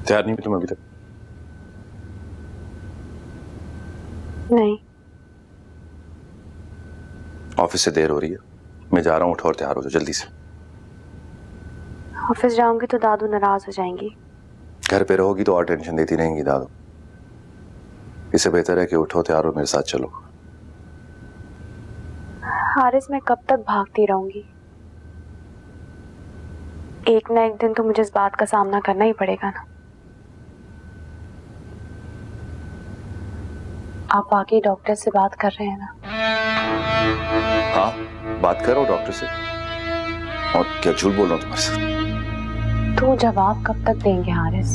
तैयार नहीं हुई तुम अभी तक? नहीं। ऑफिस से देर हो रही है, मैं जा रहा हूँ, उठो और तैयार हो जाओ जल्दी से। ऑफिस जाऊंगी तो दादू नाराज हो जाएंगी। घर पे रहोगी तो और टेंशन देती रहेंगी दादू। इससे बेहतर है कि उठो, तैयार हो, मेरे साथ चलो। हारिस, मैं कब तक भागती रहूंगी? एक ना एक दिन तो मुझे इस बात का सामना करना ही पड़ेगा ना। आप आके डॉक्टर से बात कर रहे हैं ना? हाँ, बात करो डॉक्टर से। और क्या झूठ बोल रहा हूँ तुम्हारे साथ? तो जवाब कब तक देंगे हारिस?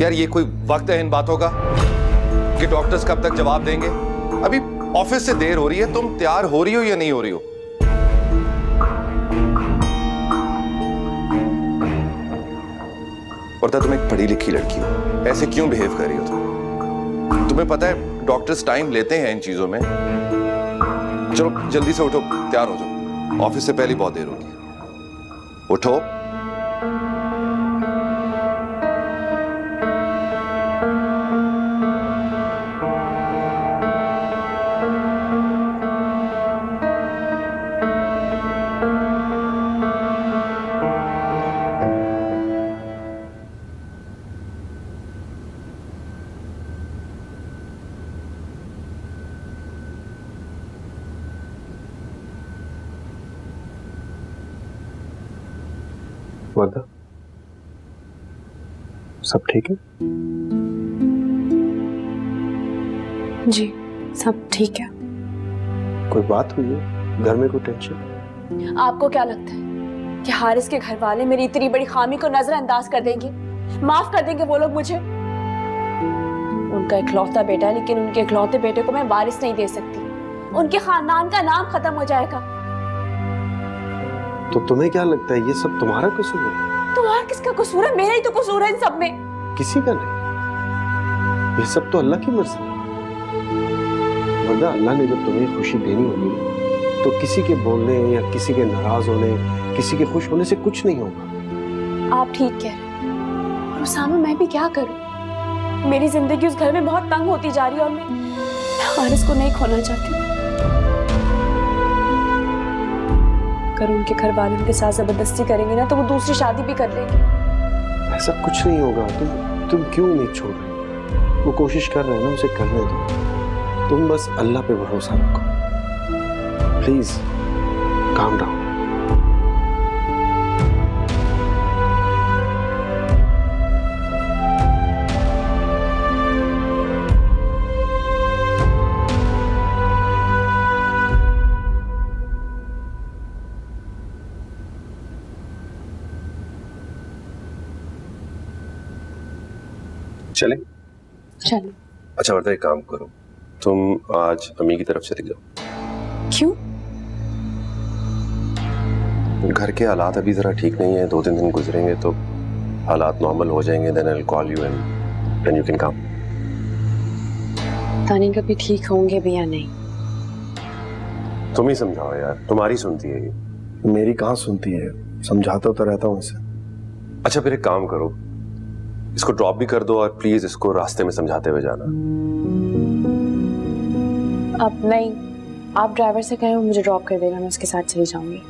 यार ये कोई वक्त है इन बातों का कि डॉक्टर्स कब तक जवाब देंगे? अभी ऑफिस से देर हो रही है, तुम तैयार हो रही हो या नहीं हो रही हो? और तुम एक पढ़ी लिखी लड़की हो, ऐसे क्यों बिहेव कर रही हो तुम? तुम्हें पता है डॉक्टर्स टाइम लेते हैं इन चीजों में। चलो जल्दी से उठो, तैयार हो जाओ, ऑफिस से पहले बहुत देर होगी। उठो। वर्दा, सब ठीक है? जी सब ठीक है। कोई बात हुई है? घर में कोई टेंशन? आपको क्या लगता है कि हारिस के घर वाले मेरी इतनी बड़ी खामी को नजरअंदाज कर देंगे? माफ कर देंगे वो लोग मुझे? उनका इकलौता बेटा है, लेकिन उनके इकलौते बेटे को मैं वारिस नहीं दे सकती। उनके खानदान का नाम खत्म हो जाएगा। तो तुम्हें क्या लगता है ये सब तुम्हारा कसूर है? तो और किसका कसूर है? मेरा ही तो कसूर है इन सब में। किसी का नहीं, ये सब तो अल्लाह की मर्जी है। वरना अल्लाह ने जब तुम्हें खुशी देनी होगी तो किसी के बोलने या किसी के नाराज होने, किसी के खुश होने से कुछ नहीं होगा। आप ठीक कह रहे हैं, और उसामा मैं भी क्या करूं? मेरी जिंदगी उस घर में बहुत तंग होती जा रही है और मैं हारिस को नहीं खोना चाहती। अगर उनके घर वाले उनके साथ जबरदस्ती करेंगे ना तो वो दूसरी शादी भी कर लेंगे। ऐसा कुछ नहीं होगा। तुम क्यों नहीं छोड़ रहे? वो कोशिश कर रहे हैं ना, उसे करने दो। तुम बस अल्लाह पे भरोसा रखो। Please calm down. चले? चलो। अच्छा वर्दा, एक काम करो, तुम आज अम्मी की तरफ चले जाओ। क्यों? घर के हालात अभी जरा ठीक नहीं है, 2-3 दिन गुजरेंगे तो हालात नॉर्मल हो जाएंगे। Then I will call you and then you can come. तानी कभी ठीक होंगे भी या नहीं? तुम ही समझाओ यार, तुम्हारी सुनती है ये। मेरी कहाँ सुनती है, समझाता तो रहता हूँ इसे। अच्छा फिर एक काम करो, इसको ड्रॉप भी कर दो और प्लीज इसको रास्ते में समझाते हुए जाना। अब नहीं, आप ड्राइवर से कहें वो मुझे ड्रॉप कर देगा, मैं उसके साथ चली जाऊंगी।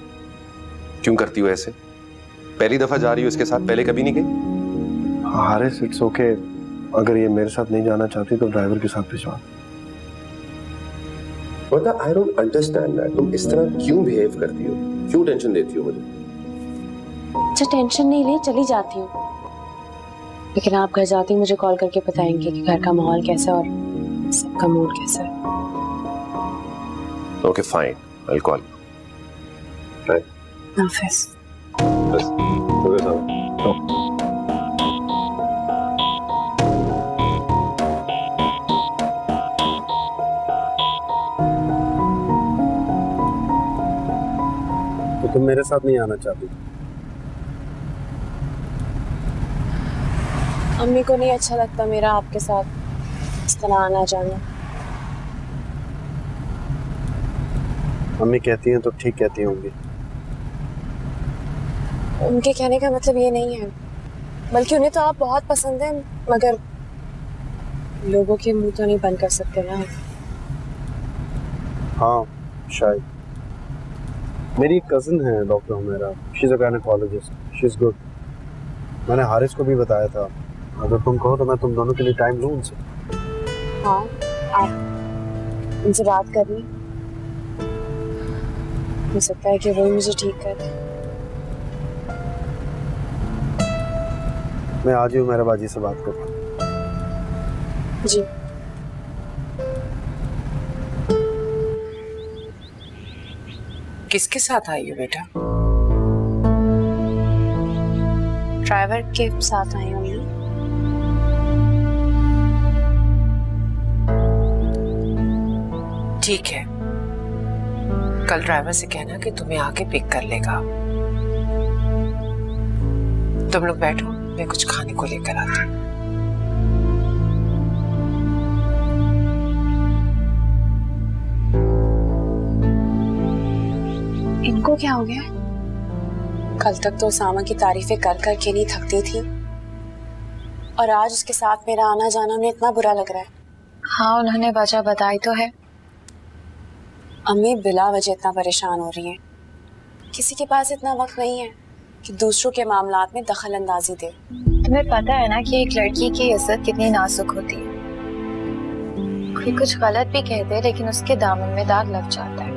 क्यों करती हो ऐसे? पहली दफा जा रही हो इसके साथ, पहले कभी नहीं गई? हारिस इट्स ओके, अगर ये मेरे साथ नहीं जाना चाहती तो ड्राइवर के साथ भिजवा। वर्दा, आई डोंट अंडरस्टैंड दैट। तुम इस तरह क्यों बिहेव करती हो? क्यों टेंशन देती हो मुझे? अच्छा टेंशन नहीं ले, चली जाती हूँ, लेकिन आप घर जाती मुझे कॉल करके बताएंगे कि घर का माहौल कैसा है और सबका मूड कैसा है। Okay fine, I will call you. Right? हाफिज। बस ओके साहब। तो तुम मेरे साथ नहीं आना चाहती? अम्मी को नहीं अच्छा लगता मेरा आपके साथ इस तरह आना जाना। अम्मी कहती हैं तो ठीक कहती होंगी। उनके कहने का मतलब ये नहीं है, बल्कि उन्हें तो आप बहुत पसंद हैं, मगर लोगों के मुंह तो नहीं बंद कर सकते ना। हाँ शायद। मेरी कजिन है doctor Humaira, she is a gynaecologist, she is good. मैंने हारिस को भी बताया था, अगर तुम कहो तो मैं तुम दोनों के लिए टाइम लूँ उनसे। हाँ, आप उनसे बात कर लें, हो सकता है कि वो मुझे ठीक कर दें। मैं आज ही हुमैरा बाजी से बात करूँ। जी। किसके साथ आई हो बेटा? ड्राइवर के साथ आई हूँ। ठीक है, कल ड्राइवर से कहना कि तुम्हें आके पिक कर लेगा। तुम लोग बैठो, मैं कुछ खाने को लेकर आती हूँ। इनको क्या हो गया? कल तक तो उसामा की तारीफें कर कर के नहीं थकती थी, और आज उसके साथ मेरा आना जाना उन्हें इतना बुरा लग रहा है। हाँ, उन्होंने वजह बताई तो है। अम्मी बिला वजह इतना परेशान हो रही हैं। किसी के पास इतना वक्त नहीं है कि दूसरों के मामलात में दखल अंदाजी दे। तुम्हें पता है ना कि एक लड़की की इज्जत कितनी नाजुक होती है। कोई कुछ गलत भी कहते हैं लेकिन उसके दामन में दाग लग जाता है।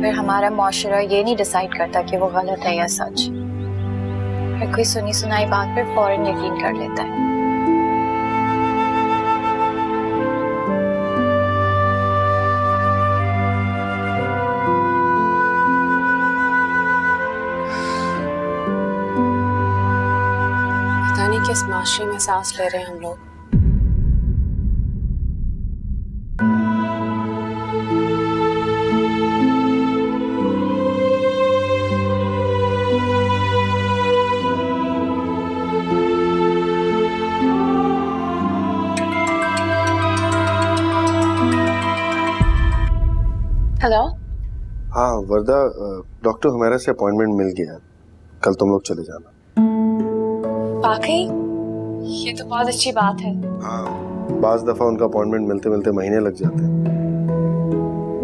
फिर हमारा माशरा ये नहीं डिसाइड करता कि वो गलत है या सच। फिर कोई सुनी सुनाई बात पर फौरन यकीन कर लेता है। पता नहीं किस माशरे में सांस ले रहे हैं हम लोग। हेलो। हाँ वर्दा, डॉक्टर हुमैरा से अपॉइंटमेंट मिल गया, कल तुम लोग चले जाना। वाकई ये तो बहुत अच्छी बात है। हाँ, बाज दफा उनका अपॉइंटमेंट मिलते मिलते महीने लग जाते हैं।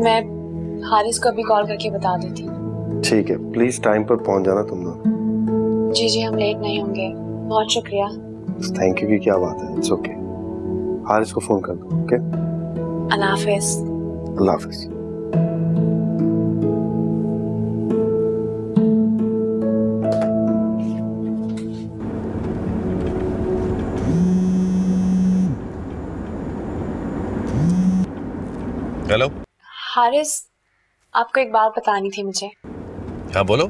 मैं हारिस को अभी कॉल करके बता देती हूँ। ठीक है, प्लीज टाइम पर पहुंच जाना तुम लोग। जी जी, हम लेट नहीं होंगे। बहुत शुक्रिया। थैंक यू की क्या बात है, इट्स ओके। हारिस को फोन कर दो। ओके, अल्लाह हाफिज। अल्लाह हाफिज। हेलो। हारिस, आपको एक बात बतानी थी मुझे। हाँ बोलो।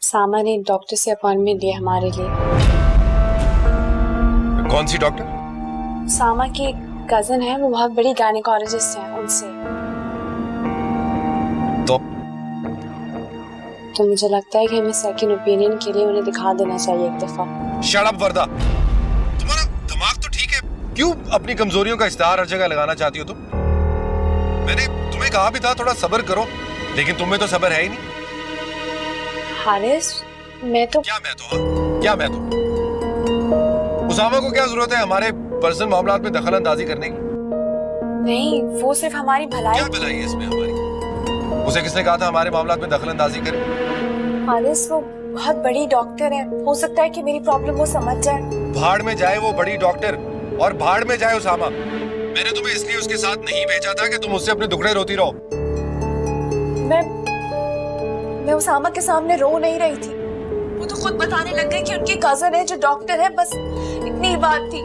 सामा ने डॉक्टर से अपॉइंटमेंट लिया हमारे लिए। कौन सी डॉक्टर? सामा की कजन है, वो बहुत बड़ी गायनेकोलॉजिस्ट है, उनसे। तो मुझे लगता है कि हमें सेकंड ओपिनियन के लिए उन्हें दिखा देना चाहिए एक दफा। शट अप वर्दा, तुम्हारा दिमाग तो ठीक है, क्यों अपनी कमजोरियों का इस्तेमाल हर जगह लगाना चाहती हो तुम? मैंने तुम्हें कहा भी था थोड़ा सब्र करो, लेकिन तुम्हें तो सब्र है ही नहीं। हारिस, मैं तो उसामा को क्या जरूरत है हमारे पर्सनल मामलात में दखल अंदाजी करने की? नहीं, वो सिर्फ हमारी भलाई। क्या भलाई है इसमें हमारी? उसे किसने कहा था हमारे मामलात में दखल अंदाजी करे? हारिस, वो बहुत बड़ी डॉक्टर है, हो सकता है कि मेरी प्रॉब्लम वो समझ जाए। भाड़ में जाए वो बड़ी डॉक्टर, और भाड़ में जाए उसामा। मैंने तुम्हें इसलिए उसके साथ नहीं भेजा था कि तुम उससे अपने दुखड़े रोती रहो। मैं उसामा के सामने रो नहीं रही थी, वो तो खुद बताने लग गई कि उनकी कजन है जो डॉक्टर है, बस इतनी ही बात थी।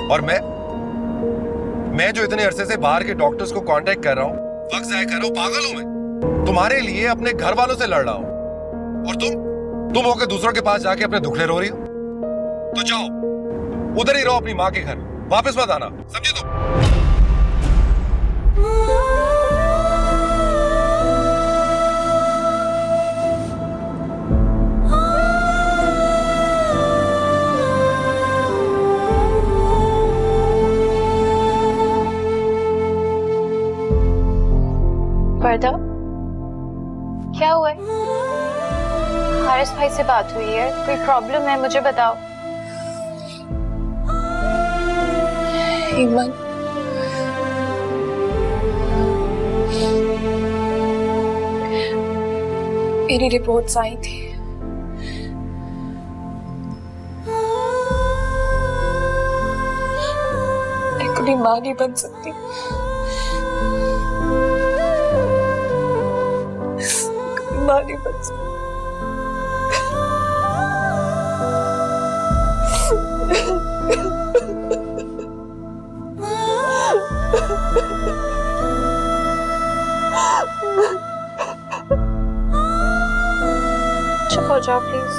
और मैं जो इतने अरसे से बाहर के डॉक्टर्स को कांटेक्ट कर रहा हूँ, वक्त जाया कर रहा हूँ, पागल हूँ मैं? तुम्हारे लिए अपने घर वालों से लड़ रहा हूँ, और तुम होकर दूसरों के पास जाके अपने दुखड़े रो रही हो। तो जाओ उधर ही रहो अपनी माँ के घर, वापस मत आना, समझे तुम? वर्दा, क्या हुआ है? हारिस भाई से बात हुई है? कोई प्रॉब्लम है? मुझे बताओ। ईमान, मेरी रिपोर्ट्स आई थी। मैं कभी मां नहीं बन सकती। कभी मां नहीं बन सकती। चुप हो जाओ प्लीज।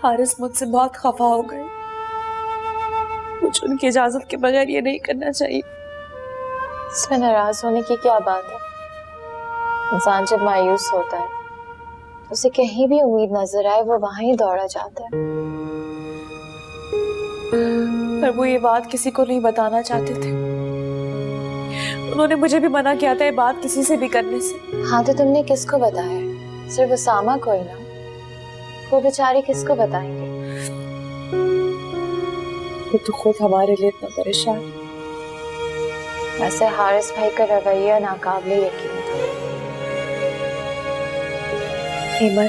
हारिस मुझसे बहुत खफा हो गए। मुझे उनकी इजाजत के बगैर ये नहीं करना चाहिए। इसमें नाराज होने की क्या बात है? इंसान जब मायूस होता है, उसे कहीं भी उम्मीद नजर आए वो वहां ही दौड़ा जाता है। पर वो ये बात किसी को नहीं बताना चाहते थे। उन्होंने मुझे भी मना किया था ये बात किसी से भी करने से। हाँ तो तुमने किसको बताया? सिर्फ उसामा को ही ना? वो बेचारे किसको बताएंगे? वो तो खुद हमारे लिए इतना परेशान। वैसे हारिस भाई का रवैया नाकाबिले यकीन था। ईमान,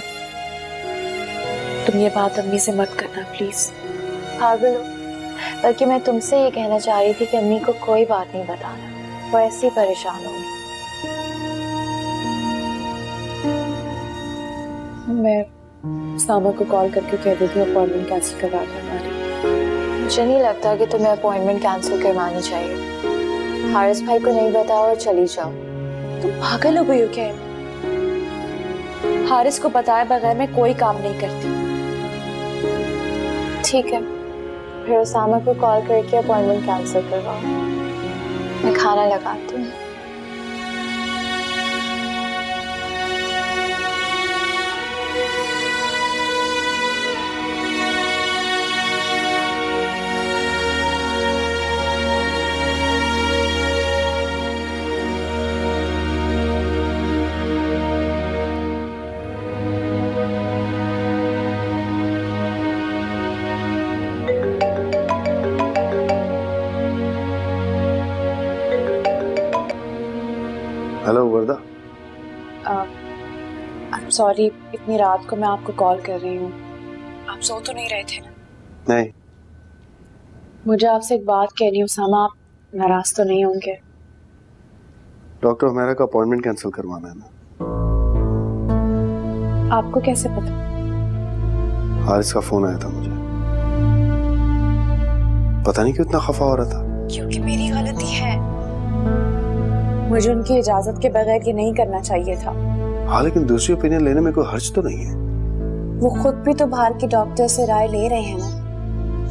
तुम ये बात अम्मी से मत करना प्लीज। पागल हो? बल्कि मैं तुमसे ये कहना चाह रही थी कि अम्मी को कोई बात नहीं बताना, वो ऐसी परेशान होगी। मैं सामा को कॉल करके कह देती हूँ अपॉइंटमेंट कैंसिल करवा दो हमारी। मुझे नहीं लगता कि तुम्हें अपॉइंटमेंट कैंसिल करवानी चाहिए। हारिस भाई को नहीं बताओ और चली जाओ। तुम पागल हो गई हो क्या? हारिस को बताए बगैर मैं कोई काम नहीं करती। ठीक है, फिर उसामा को कॉल करके अपॉइंटमेंट कैंसिल करवाओ। मैं खाना लगाती हूँ। हेलो वर्दा। सॉरी, इतनी रात को मैं आपको कॉल कर रही हूँ। आप सो तो नहीं रहे थे ना? नहीं, मुझे आपसे एक बात कहनी है उसामा, आप नाराज तो नहीं होंगे? डॉक्टर हुमैरा का अपॉइंटमेंट कैंसिल करवाना है ना। आपको कैसे पता? हारिस का फोन आया था मुझे। पता नहीं क्यों इतना खफा हो रहा था। क्योंकि मेरी गलती है। मुझे उनकी इजाजत के बगैर ये नहीं करना चाहिए था। हाँ, लेकिन दूसरी ओपिनियन लेने में कोई हर्ज तो नहीं है। वो खुद भी तो बाहर के डॉक्टर से राय ले रहे हैं ना,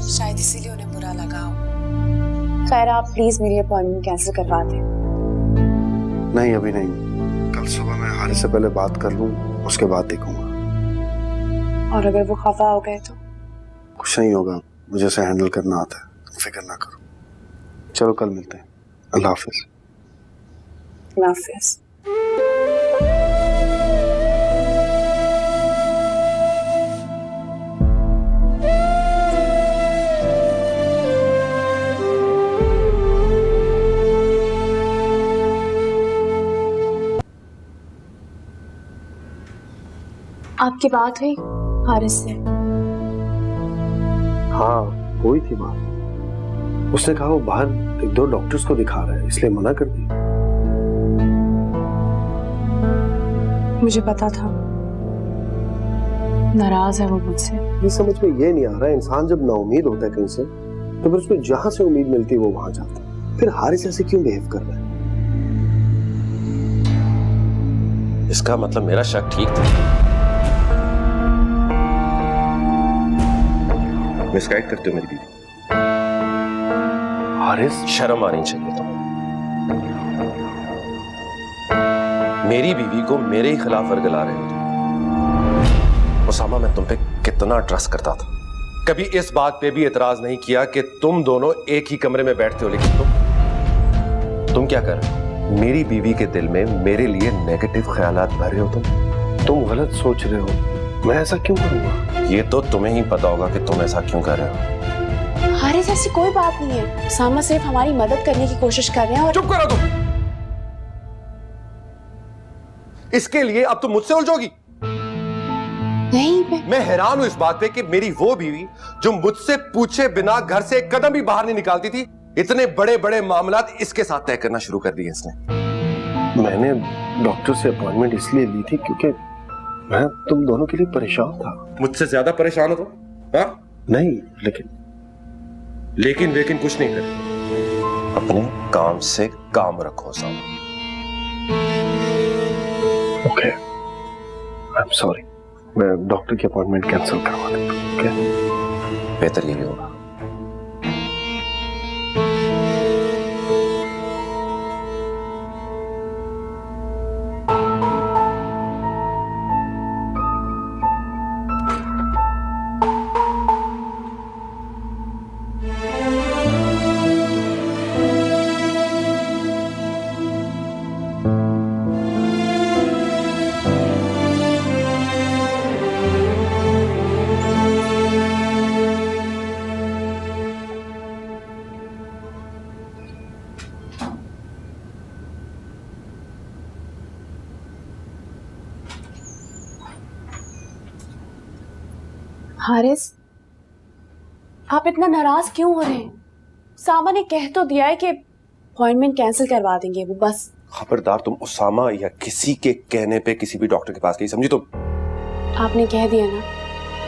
शायद इसीलिए उन्हें बुरा लगा हो। खैर, आप प्लीज मेरी अपॉइंटमेंट कैंसिल करवा दें। नहीं, अभी नहीं। कल सुबह मैं हारिस से पहले बात कर लूं, उसके बाद देखूंगा। और अगर वो खफा हो गए तो? कुछ नहीं होगा, मुझे उसे हैंडल करना आता है, फिक्र ना करो। चलो कल मिलते हैं। अल्लाह हाफिज। अल्लाह हाफिज। आपकी बात हुई हारिस से? हाँ, हुई थी बात। उसने कहा वो बाहर एक दो डॉक्टर्स को दिखा रहा है, इसलिए मना कर दिया। मुझे पता था नाराज है वो मुझसे। ये समझ में ये नहीं आ रहा है, इंसान जब नाउमीद होता है कहीं से तो फिर उसको जहां से उम्मीद मिलती है वो वहां जाता है। फिर हारिस ऐसे क्यों बिहेव कर रहा है? इसका मतलब मेरा शक ठीक था। मिसगाइड करते हो मेरी बीवी। हारिस, शर्म आनी चाहिए तुम्हें। मेरी बीवी को मेरे ही खिलाफ वर्गला रहे हो तुम। उसामा, मैं तुम पे कितना ट्रस्ट करता था। कभी इस बात पे भी एतराज नहीं किया कि तुम दोनों एक ही कमरे में बैठते हो, लेकिन तुम क्या कर रहे हो? मेरी बीवी के दिल में मेरे लिए नेगेटिव ख्यालात भर रहे हो तुम गलत सोच रहे हो। मैं ऐसा क्यों करूंगा? ये तो तुम्हें ही पता होगा कि तुम ऐसा क्यों कर रहे हो। हारिस, ऐसी कोई बात नहीं है। सामा सिर्फ हमारी मदद करने की कोशिश कर रहे हैं और चुप करो तुम। इसके लिए अब तुम मुझसे उलझोगी? नहीं, मैं हैरान हूं इस बात पे कि मेरी वो बीवी जो मुझसे पूछे बिना घर से एक कदम भी बाहर नहीं निकालती थी, इतने बड़े बड़े मामलात इसके साथ तय करना शुरू कर दिए इसने। मैंने डॉक्टर से अपॉइंटमेंट इसलिए ली थी क्योंकि मैं तुम दोनों के लिए परेशान था। मुझसे ज्यादा परेशान हो तुम? हाँ? नहीं, लेकिन कुछ नहीं कर। अपने काम से काम रखो सामा। Okay, I am sorry. मैं डॉक्टर की अपॉइंटमेंट कैंसिल करवा देता हूं। ओके, बेहतर यही होगा। हारिस, आप इतना नाराज क्यों हो रहे हैं? सामा ने कह तो दिया है कि अपॉइंटमेंट कैंसिल करवा देंगे वो, बस। खबरदार तुम उसामा या किसी के कहने पे किसी भी डॉक्टर के पास गई, समझी तुम? आपने कह दिया ना,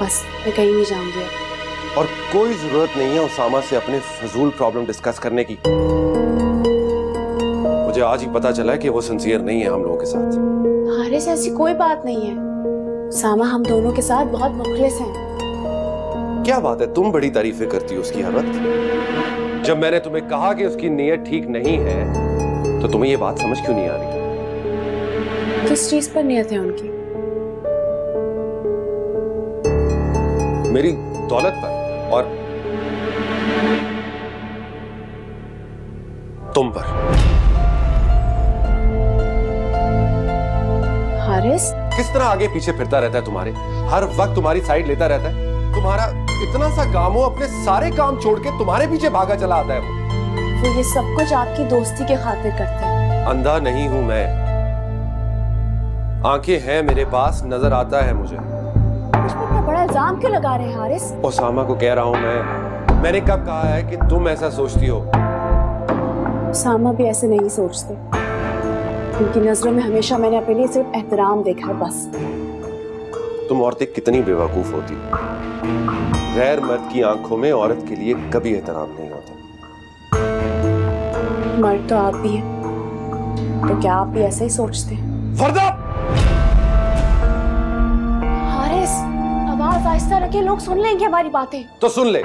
बस मैं कहीं नहीं जाऊंगी अब। और कोई जरूरत नहीं है उसामा से अपने फजूल प्रॉब्लम डिस्कस करने की। मुझे आज ही पता चला है कि वो सिंसियर नहीं है हम लोगों के साथ। हारिस, ऐसी कोई बात नहीं है। सामा हम दोनों के साथ बहुत मुखलिस हैं। क्या बात है, तुम बड़ी तारीफें करती हो उसकी हर वक्त। जब मैंने तुम्हें कहा कि उसकी नीयत ठीक नहीं है तो तुम्हें ये बात समझ क्यों नहीं आ रही? किस चीज पर नियत है उनकी? मेरी दौलत पर और तुम पर। हारिस, किस तरह आगे पीछे फिरता रहता है तुम्हारे, हर वक्त तुम्हारी साइड लेता रहता है। तुम्हारा इतना सा काम हो, अपने सारे काम छोड़ के तुम्हारे पीछे भागा चला आता है वो ये सब कुछ आपकी दोस्ती के खातिर करते हैं। अंधा नहीं हूं मैं, आंखें हैं मेरे पास, नजर आता है मुझे। मुझ पर इतना बड़ा इल्जाम क्यों लगा रहे हैं हारिस? ओसामा को कह रहा हूं मैंने कब कहा है कि तुम ऐसा सोचती हो? सामा भी ऐसे नहीं सोचते। उनकी नजरों में हमेशा मैंने अपने लिए सिर्फ एहतराम देखा है, बस। तुम औरतें कितनी बेवकूफ होती हो। गैर मर्द की आंखों में औरत के लिए कभी एहतराम नहीं होता। मर्द तो आप भी हैं, तो क्या आप भी ऐसे ही सोचते हैं? वर्दा! हारिस, आवाज आहिस्ता रखिए, लोग सुन लेंगे हमारी बातें। तो सुन ले,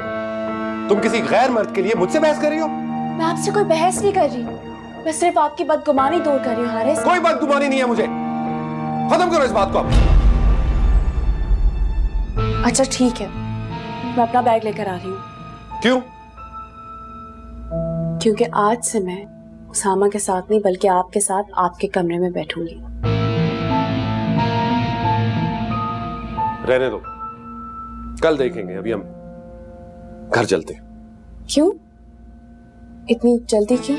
तुम किसी गैर मर्द के लिए मुझसे बहस कर रही हो? मैं आपसे कोई बहस नहीं कर रही, मैं सिर्फ आपकी बदगुमानी दूर कर रही हूँ हारिस। कोई बदगुमानी नहीं है मुझे, खत्म करो इस बात को अब। अच्छा ठीक है, मैं अपना बैग लेकर आ रही हूँ। क्यों? क्योंकि आज से मैं उसामा के साथ नहीं बल्कि आपके साथ आपके कमरे में बैठूंगी। रहने दो, कल देखेंगे, अभी हम घर चलते हैं। क्यों? इतनी जल्दी क्यों?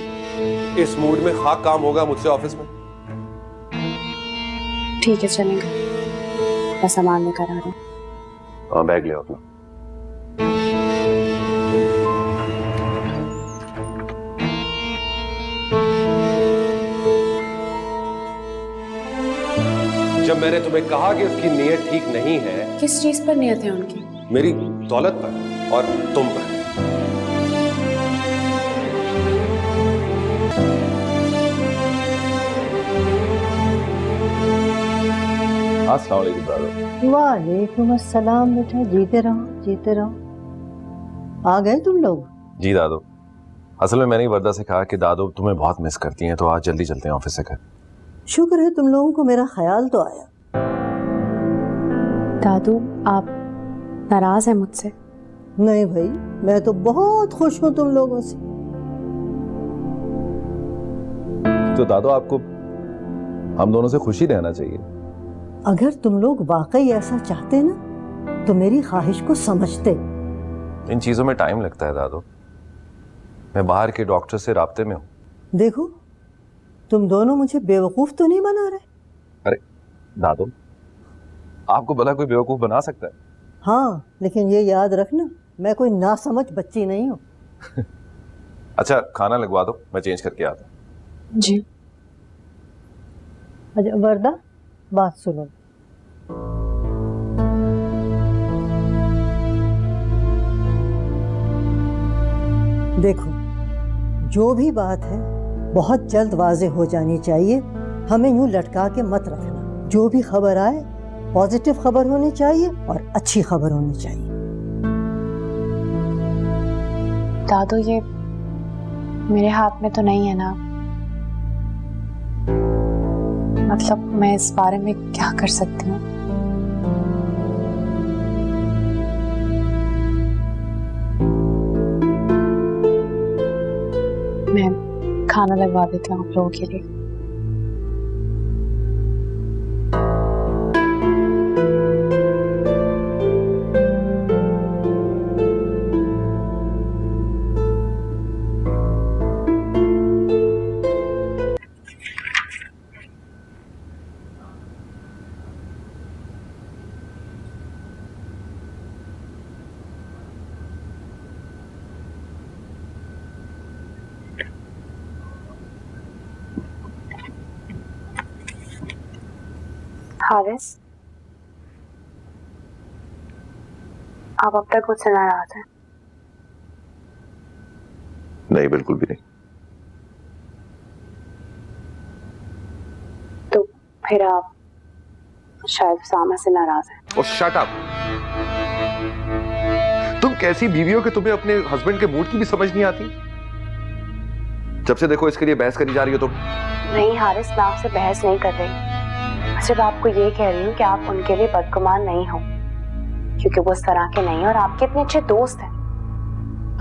इस मूड में खाक काम होगा मुझसे ऑफिस में। ठीक है, चलेंगे। मैं सामान लेकर आ रही हूँ। हाँ, बैग ले आओ अपना। जब मैंने तुम्हें कहा कि उसकी नीयत ठीक नहीं है। किस चीज पर नियत है उनकी? मेरी दौलत पर और तुम पर। अस्सलाम वालेकुम दादू। वालेकुम अस्सलाम बेटा, जीते रहो जीते रहो। आ गए तुम लोग? जी दादू, असल में मैंने वर्दा से कहा कि दादू तुम्हें बहुत मिस करती हैं, तो आज जल्दी चलते हैं ऑफिस से घर। शुक्र है तुम लोगों को मेरा ख्याल तो आया। दादू, आप नाराज हैं मुझसे? नहीं भाई, मैं तो बहुत खुश हूँ तुम लोगों से। तो दादो आपको हम दोनों से खुशी रहना चाहिए। अगर तुम लोग वाकई ऐसा चाहते ना तो मेरी ख्वाहिश को समझते। इन चीजों में टाइम लगता है दादो। मैं बाहर के डॉक्टर से राब्ते में हूँ। देखो तुम दोनों मुझे बेवकूफ तो नहीं बना रहे। अरे दादो, आपको भला कोई बेवकूफ बना सकता है? हाँ, लेकिन ये याद रखना मैं कोई नासमझ बच्ची नहीं हूँ। अच्छा, खाना लगवा दो, मैं चेंज करके आता हूँ। जी। अच्छा वरदा, बात सुनो। देखो, जो भी बात है बहुत जल्द वाजे हो जानी चाहिए। हमें यूं लटका के मत रखना। जो भी खबर आए पॉजिटिव खबर होनी चाहिए और अच्छी खबर होनी चाहिए। दादू, ये मेरे हाथ में तो नहीं है ना। मतलब मैं इस बारे में क्या कर सकती हूँ? मैं खाना लगवा देती हूँ आप लोगों के लिए। हारिस, आप अब तक मुझसे नाराज हैं? नहीं, बिल्कुल भी नहीं। तो फिर आप शायद सामा से नाराज हैं। और शट अप। तुम कैसी बीवी हो कि तुम्हें अपने हस्बैंड के मूड की भी समझ नहीं आती? जब से देखो इसके लिए बहस करी जा रही हो तुम। नहीं हारिस, मैं आपसे बहस नहीं कर रही। सिर्फ आपको ये कह रही हूँ कि आप उनके लिए बदगुमान नहीं हो, क्योंकि वो इस तरह के नहीं और आपके इतने अच्छे दोस्त हैं।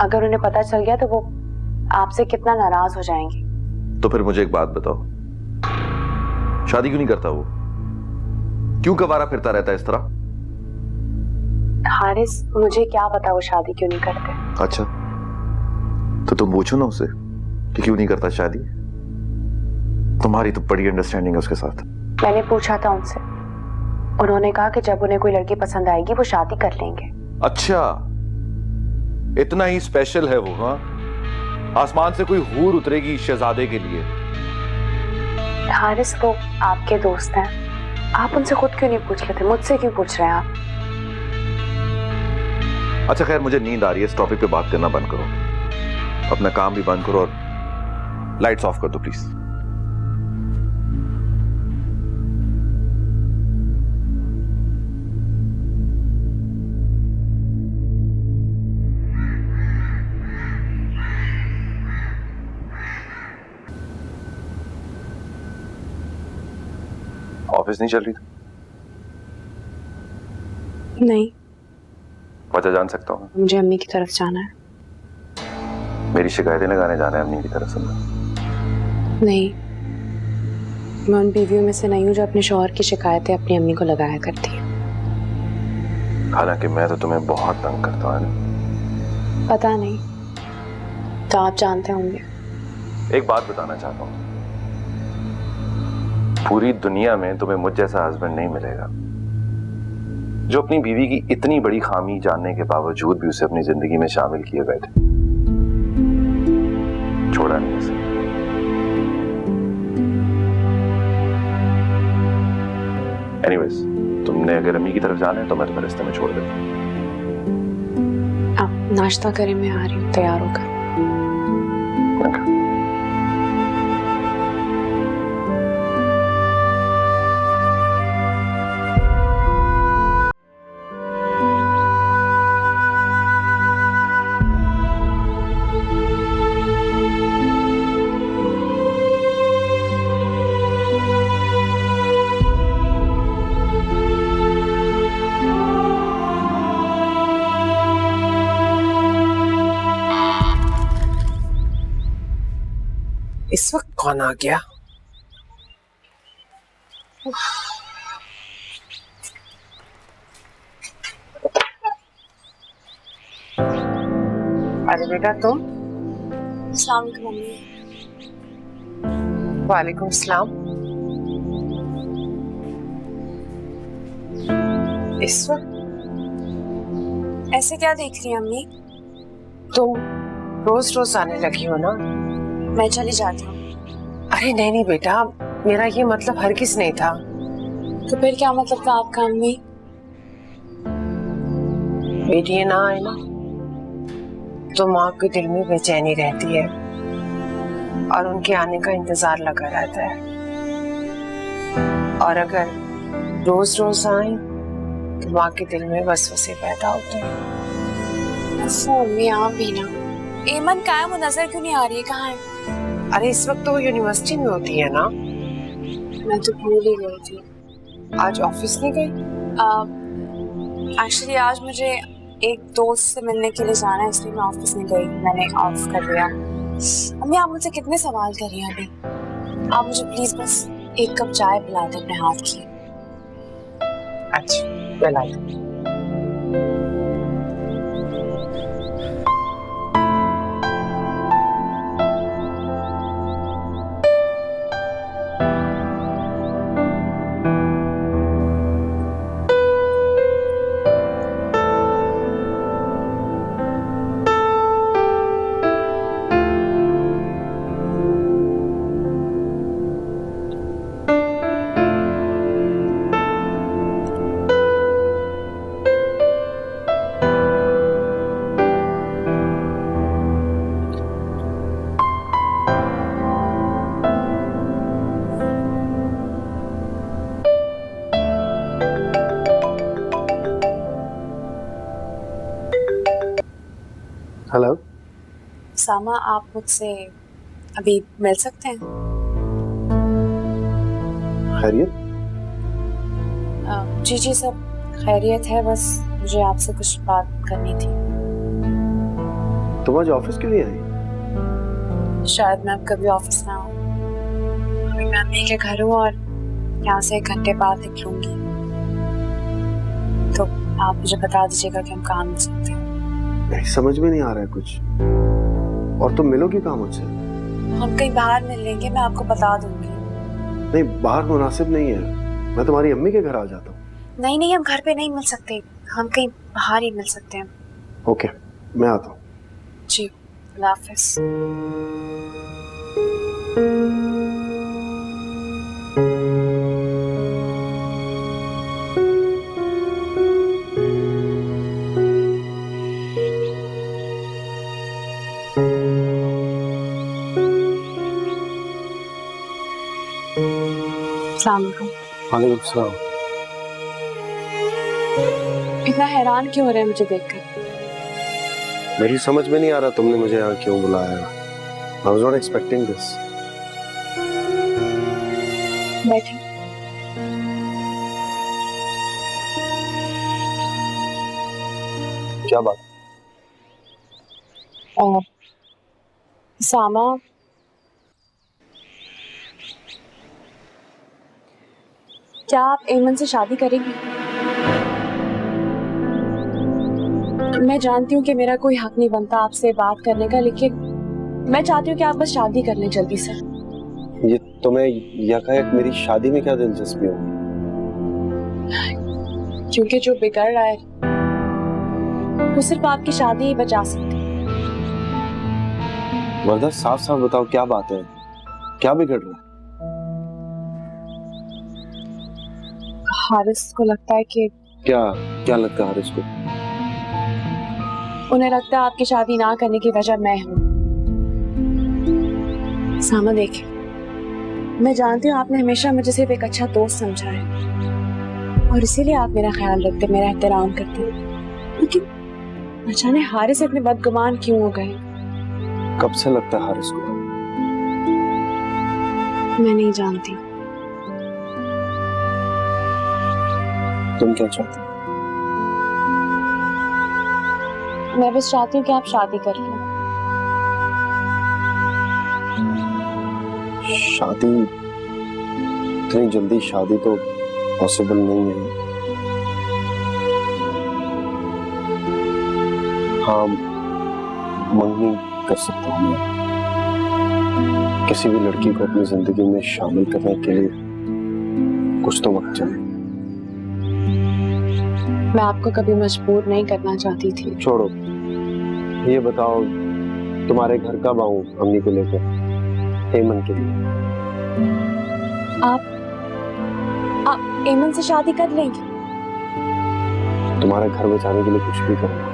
अगर उन्हें पता चल गया तो वो आपसे कितना नाराज हो जाएंगे। तो फिर मुझे एक बात बताओ, शादी क्यों नहीं करता वो? क्यों कवारा फिरता रहता है इस तरह? हारिस, मुझे क्या पता वो शादी क्यों नहीं करते। अच्छा, तो तुम पूछो ना उसे कि क्यों नहीं करता शादी। तुम्हारी तो बड़ी अंडरस्टैंडिंग है उसके साथ। मैंने पूछा था उनसे, उन्होंने कहा कि जब उन्हें कोई लड़की पसंद आएगी वो शादी कर लेंगे। अच्छा, इतना ही स्पेशल है वो? हाँ, आसमान से कोई हूर उतरेगी शहजादे के लिए? हारिस, वो आपके दोस्त हैं, आप उनसे खुद क्यों नहीं पूछ लेते? मुझसे क्यों पूछ रहे हैं आप? अच्छा खैर, मुझे नींद आ रही है, इस टॉपिक पे बात करना बंद करो। अपना काम भी बंद करो और लाइट्स ऑफ कर दो प्लीज। ऑफिस नहीं चल रही थी? नहीं। वजह जान सकता हूँ? मुझे अम्मी की तरफ जाना है। मेरी शिकायतें लगाने जाना है अम्मी की तरफ से? नहीं, मैं उन बीवियों में से नहीं हूँ जो अपने शौहर की शिकायतें अपनी अम्मी को लगाया करती है। हालांकि मैं तो तुम्हें बहुत तंग करता हूँ ना। पता नहीं, तो आप जानते होंगे। एक बात बताना चाहता हूँ, पूरी दुनिया में तुम्हें मुझ जैसा हस्बैंड नहीं मिलेगा जो अपनी बीवी की इतनी बड़ी खामी जानने के बावजूद भी उसे अपनी जिंदगी में शामिल किए बैठे, छोड़ा नहीं उसे। एनीवेज, तुमने अगर अम्मी की तरफ जाना है तो मैं तुम्हें रास्ते में छोड़ देता हूँ। आप नाश्ता करें, मैं आ रही हूँ तैयार होकर। इस वक्त कौन आ गया? अरे बेटा तुम। अस्सलाम वालेकुम मम्मी। वालेकुम सलाम। इस वक्त ऐसे क्या देख रही हैं अम्मी? तुम रोज रोज आने लगी हो ना। मैं चली जाती हूँ। अरे नहीं नहीं बेटा, मेरा ये मतलब हरगिज नहीं था। तो फिर क्या मतलब था आपका अम्मी? बेटी ये ना आए ना तो माँ के दिल में बेचैनी रहती है और उनके आने का इंतजार लगा रहता है। और अगर रोज रोज आए तो माँ के दिल में वसवसे पैदा होते हैं। मम्मी आप भी ना। एमन कहाँ है? वो नजर क्यों नहीं आ रही है? कहाँ है? अरे इस वक्त तो वो यूनिवर्सिटी में होती है ना। मैं तो भूल ही गई थी। आज ऑफिस नहीं गई? एक्चुअली आज मुझे एक दोस्त से मिलने के लिए जाना है, इसलिए मैं ऑफिस नहीं गई। मैंने ऑफ कर दिया। अम्मी आप मुझसे कितने सवाल कर रही हैं अभी? आप मुझे प्लीज बस एक कप चाय पिला दो अपने हाथ की। अच्छा पिला दो। हेलो। सामा आप मुझसे अभी मिल सकते हैं? खैरियत? जी जी सब खैरियत है, बस मुझे आपसे कुछ बात करनी थी। तुम आज ऑफिस क्यों नहीं आई? शायद मैं अब कभी ऑफिस ना आऊँ। अभी मैं अम्मी के घर हूँ और यहाँ से 1 घंटे बाद निकलूंगी, तो आप मुझे बता दीजिएगा कि हम कहाँ मिल सकते हैं। नहीं समझ में नहीं आ रहा है कुछ। और तुम मिलोगी कहाँ मुझसे? हम कहीं बाहर मिल लेंगे, मैं आपको बता दूंगी। नहीं बाहर मुनासिब नहीं है, मैं तुम्हारी अम्मी के घर आ जाता हूँ। नहीं नहीं हम घर पे नहीं मिल सकते, हम कहीं बाहर ही मिल सकते हैं। ओके मैं आता हूँ। जी अल्लाह हाफिज। अस्सलाम वालेकुम। वालेकुम सलाम। इतना हैरान क्यों हो रहे हैं मुझे देखकर? मेरी समझ में नहीं आ रहा तुमने मुझे यहाँ क्यों बुलाया। I was not expecting this. बैठे। क्या बात? सामा क्या आप एमन से शादी करेंगी? मैं जानती हूँ कि मेरा कोई हक नहीं बनता आपसे बात करने का, लेकिन मैं चाहती हूँ कि आप बस शादी कर लें जल्दी से। ये तुम्हें यकायक मेरी शादी में क्या दिलचस्पी होगी? क्योंकि जो बिगड़ रहा है वो सिर्फ आपकी शादी ही बचा सकती है। वर्दा साफ साफ बताओ क्या बात है, क्या बिगड़ रहा है? हारिस को लगता है कि क्या क्या लगता है हारिस को? उन्हें लगता है आपकी शादी ना करने की वजह मैं हूँ। सामा देखिए, मैं जानती हूँ आपने हमेशा मुझे सिर्फ एक अच्छा दोस्त समझा है और इसीलिए आप मेरा ख्याल रखते, मेरा एहतराम करते, लेकिन अचानक हारिस इतने बदगुमान क्यों हो गए? कब से लगता है हारिस को? मैं नहीं जानती। तुम क्या चाहती हो? मैं बस चाहती हूँ कि आप शादी कर लो। शादी इतनी जल्दी शादी तो पॉसिबल नहीं है। हाँ, मंगनी कर सकता हूँ मैं। किसी भी लड़की को अपनी जिंदगी में शामिल करने के लिए कुछ तो वक्त चाहिए। मैं आपको कभी मजबूर नहीं करना चाहती थी। छोड़ो, ये बताओ तुम्हारे घर कब आऊं अम्मी को लेकर एमन के लिए? आप एमन से शादी कर लेंगे? तुम्हारे घर बचाने के लिए कुछ भी करूंगा।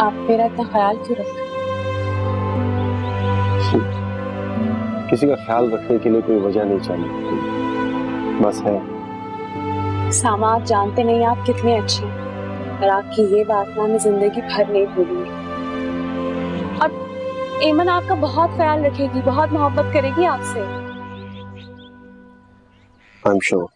आप मेरा इतना ख्याल क्यों रखते? किसी का ख्याल रखने के लिए कोई वजह नहीं चाहिए, बस है। सामा, आप जानते नहीं आप कितने अच्छे हैं, और आपकी ये बात ना मैं जिंदगी भर नहीं भूलूंगी। और एमन आपका बहुत ख्याल रखेगी, बहुत मोहब्बत करेगी आपसे। I am sure.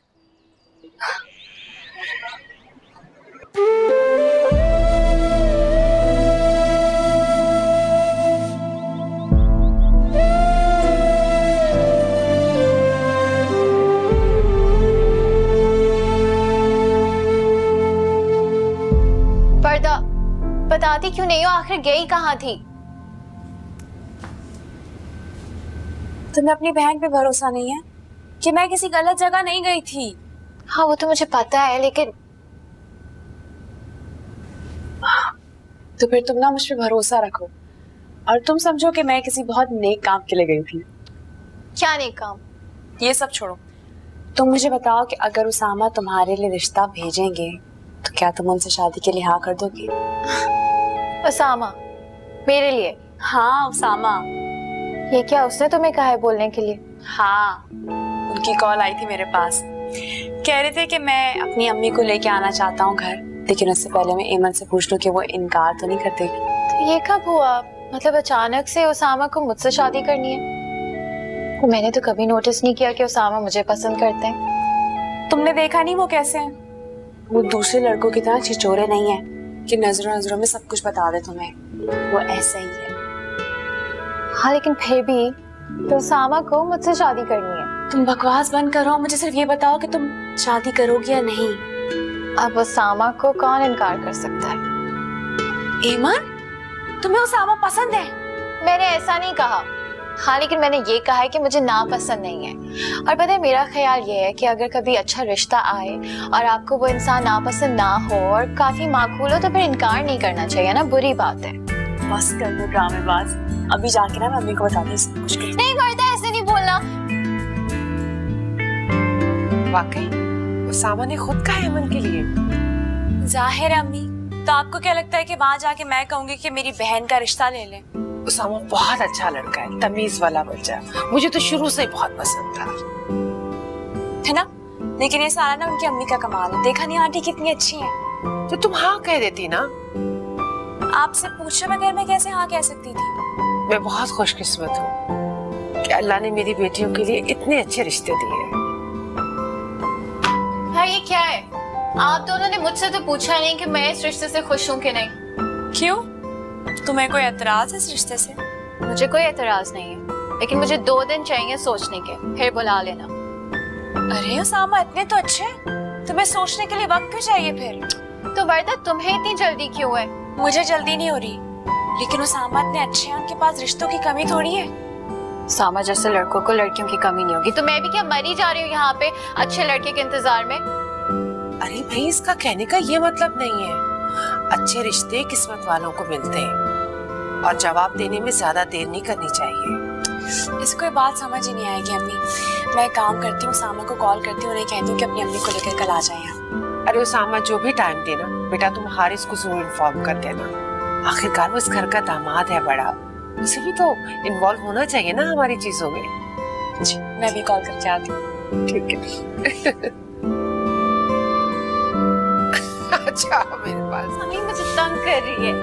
बताती क्यों नहीं हो, आखिर गई कहाँ थी? तुम्हें अपनी बहन पे भरोसा नहीं है कि मैं किसी गलत जगह नहीं गई थी? हाँ वो तो मुझे पता है, लेकिन तो फिर तुम ना मुझ पे भरोसा रखो और तुम समझो कि मैं किसी बहुत नेक काम के लिए गई थी। क्या नेक काम? ये सब छोड़ो, तुम मुझे बताओ कि अगर उसामा तुम्हारे लिए रिश्ता भेजेंगे तो क्या तुम उनसे शादी के लिए हाँ कर दोगी? उसामा? मेरे लिए? हाँ उसामा। ये क्या उसने तुम्हें कहा है बोलने के लिए? हाँ, उनकी कॉल आई थी मेरे पास, कह रहे थे कि मैं अपनी अम्मी को लेके आना चाहता हूँ घर, लेकिन उससे पहले मैं एमन से पूछ लूं कि वो इनकार तो नहीं कर देगी। तो ये कब हुआ? मतलब अचानक से उसामा को मुझसे शादी करनी है? वो मैंने तो कभी नोटिस नहीं किया कि उसामा मुझे पसंद करते हैं। तुमने देखा नहीं वो कैसे हैं? वो दूसरे लड़कों की तरह छिछोरे नहीं है कि नजरों नजरों में सब कुछ बता दे तुम्हें, वो ऐसा ही है। हाँ लेकिन फिर भी तो उसामा को मुझसे शादी करनी है। तुम बकवास बंद करो, मुझे सिर्फ ये बताओ कि तुम शादी करोगी या नहीं। अब उसामा को कौन इनकार कर सकता है? एमन, तुम्हें उसामा पसंद है? मैंने ऐसा नहीं कहा। हाँ लेकिन मैंने ये कहा है कि मुझे नापसंद नहीं है। और पता है मेरा ख्याल ये है कि अगर कभी अच्छा रिश्ता आए और आपको वो इंसान नापसंद ना हो और काफी माकूल हो तो फिर इनकार नहीं करना चाहिए ना, बुरी बात है। बस कर दो ड्रामेबाज, अभी जाके ना मम्मी को बताती हूँ कुछ। नहीं करता, ऐसे नहीं बोलना। वाकई उसामा ने खुद कहा है एमन के लिए? जाहिर है अम्मी, तो आपको क्या लगता है कि वहां जाके मैं कहूंगी कि मेरी बहन का रिश्ता ले ले? उसामा बहुत अच्छा लड़का है, तमीज वाला बच्चा, मुझे तो शुरू से ही बहुत पसंद था। है ना? लेकिन ये सारा ना उनकी अम्मी का कमाल है। देखा नहीं आंटी कितनी अच्छी है? तो तुम हाँ कह देती ना। आपसे पूछे बगैर मैं कैसे हाँ कह सकती थी? मैं बहुत खुशकिस्मत हूँ कि अल्लाह ने मेरी बेटियों के लिए इतने अच्छे रिश्ते दिए। हाँ ये क्या है? आप दोनों ने मुझसे तो पूछा नहीं कि मैं इस रिश्ते से खुश हूँ कि नहीं। क्यों? तुम्हें कोई एतराज है इस रिश्ते से? मुझे कोई एतराज नहीं है, लेकिन मुझे 2 दिन चाहिए सोचने के, फिर बुला लेना। अरे उसामा इतने तो अच्छे, तुम्हें सोचने के लिए वक्त क्यों चाहिए फिर? तो वर्दा तुम्हें इतनी जल्दी क्यों है? मुझे जल्दी नहीं हो रही, लेकिन उसामा इतने अच्छे हैं, उनके पास रिश्तों की कमी थोड़ी है। सामा जैसे लड़कों को लड़कियों की कमी नहीं होगी, तो मैं भी क्या मरी जा रही हूँ यहाँ पे अच्छे लड़के के इंतजार में? अरे भाई, इसका कहने का ये मतलब नहीं है। अच्छे रिश्ते किस्मत वालों को मिलते हैं और जवाब देने में ज्यादा देर नहीं करनी चाहिए। इसको ये बात समझ ही नहीं आएगी अम्मी। मैं काम करती हूँ, सामा को कॉल करती हूँ, उन्हें कहती हूँ कि अपनी अम्मी को लेकर कल आ जाए यहाँ। अरे उसामा, जो भी टाइम देना बेटा, तुम हारिस को जरूर इन्फॉर्म कर देना। आखिरकार वो इस घर का दामाद है बड़ा, उसे भी तो इन्वॉल्व होना चाहिए ना हमारी चीजों में। जी, मैं भी कॉल करके आती हूँ। ठीक है। अच्छा मेरे पास मम्मी मुझे तंग कर रही है।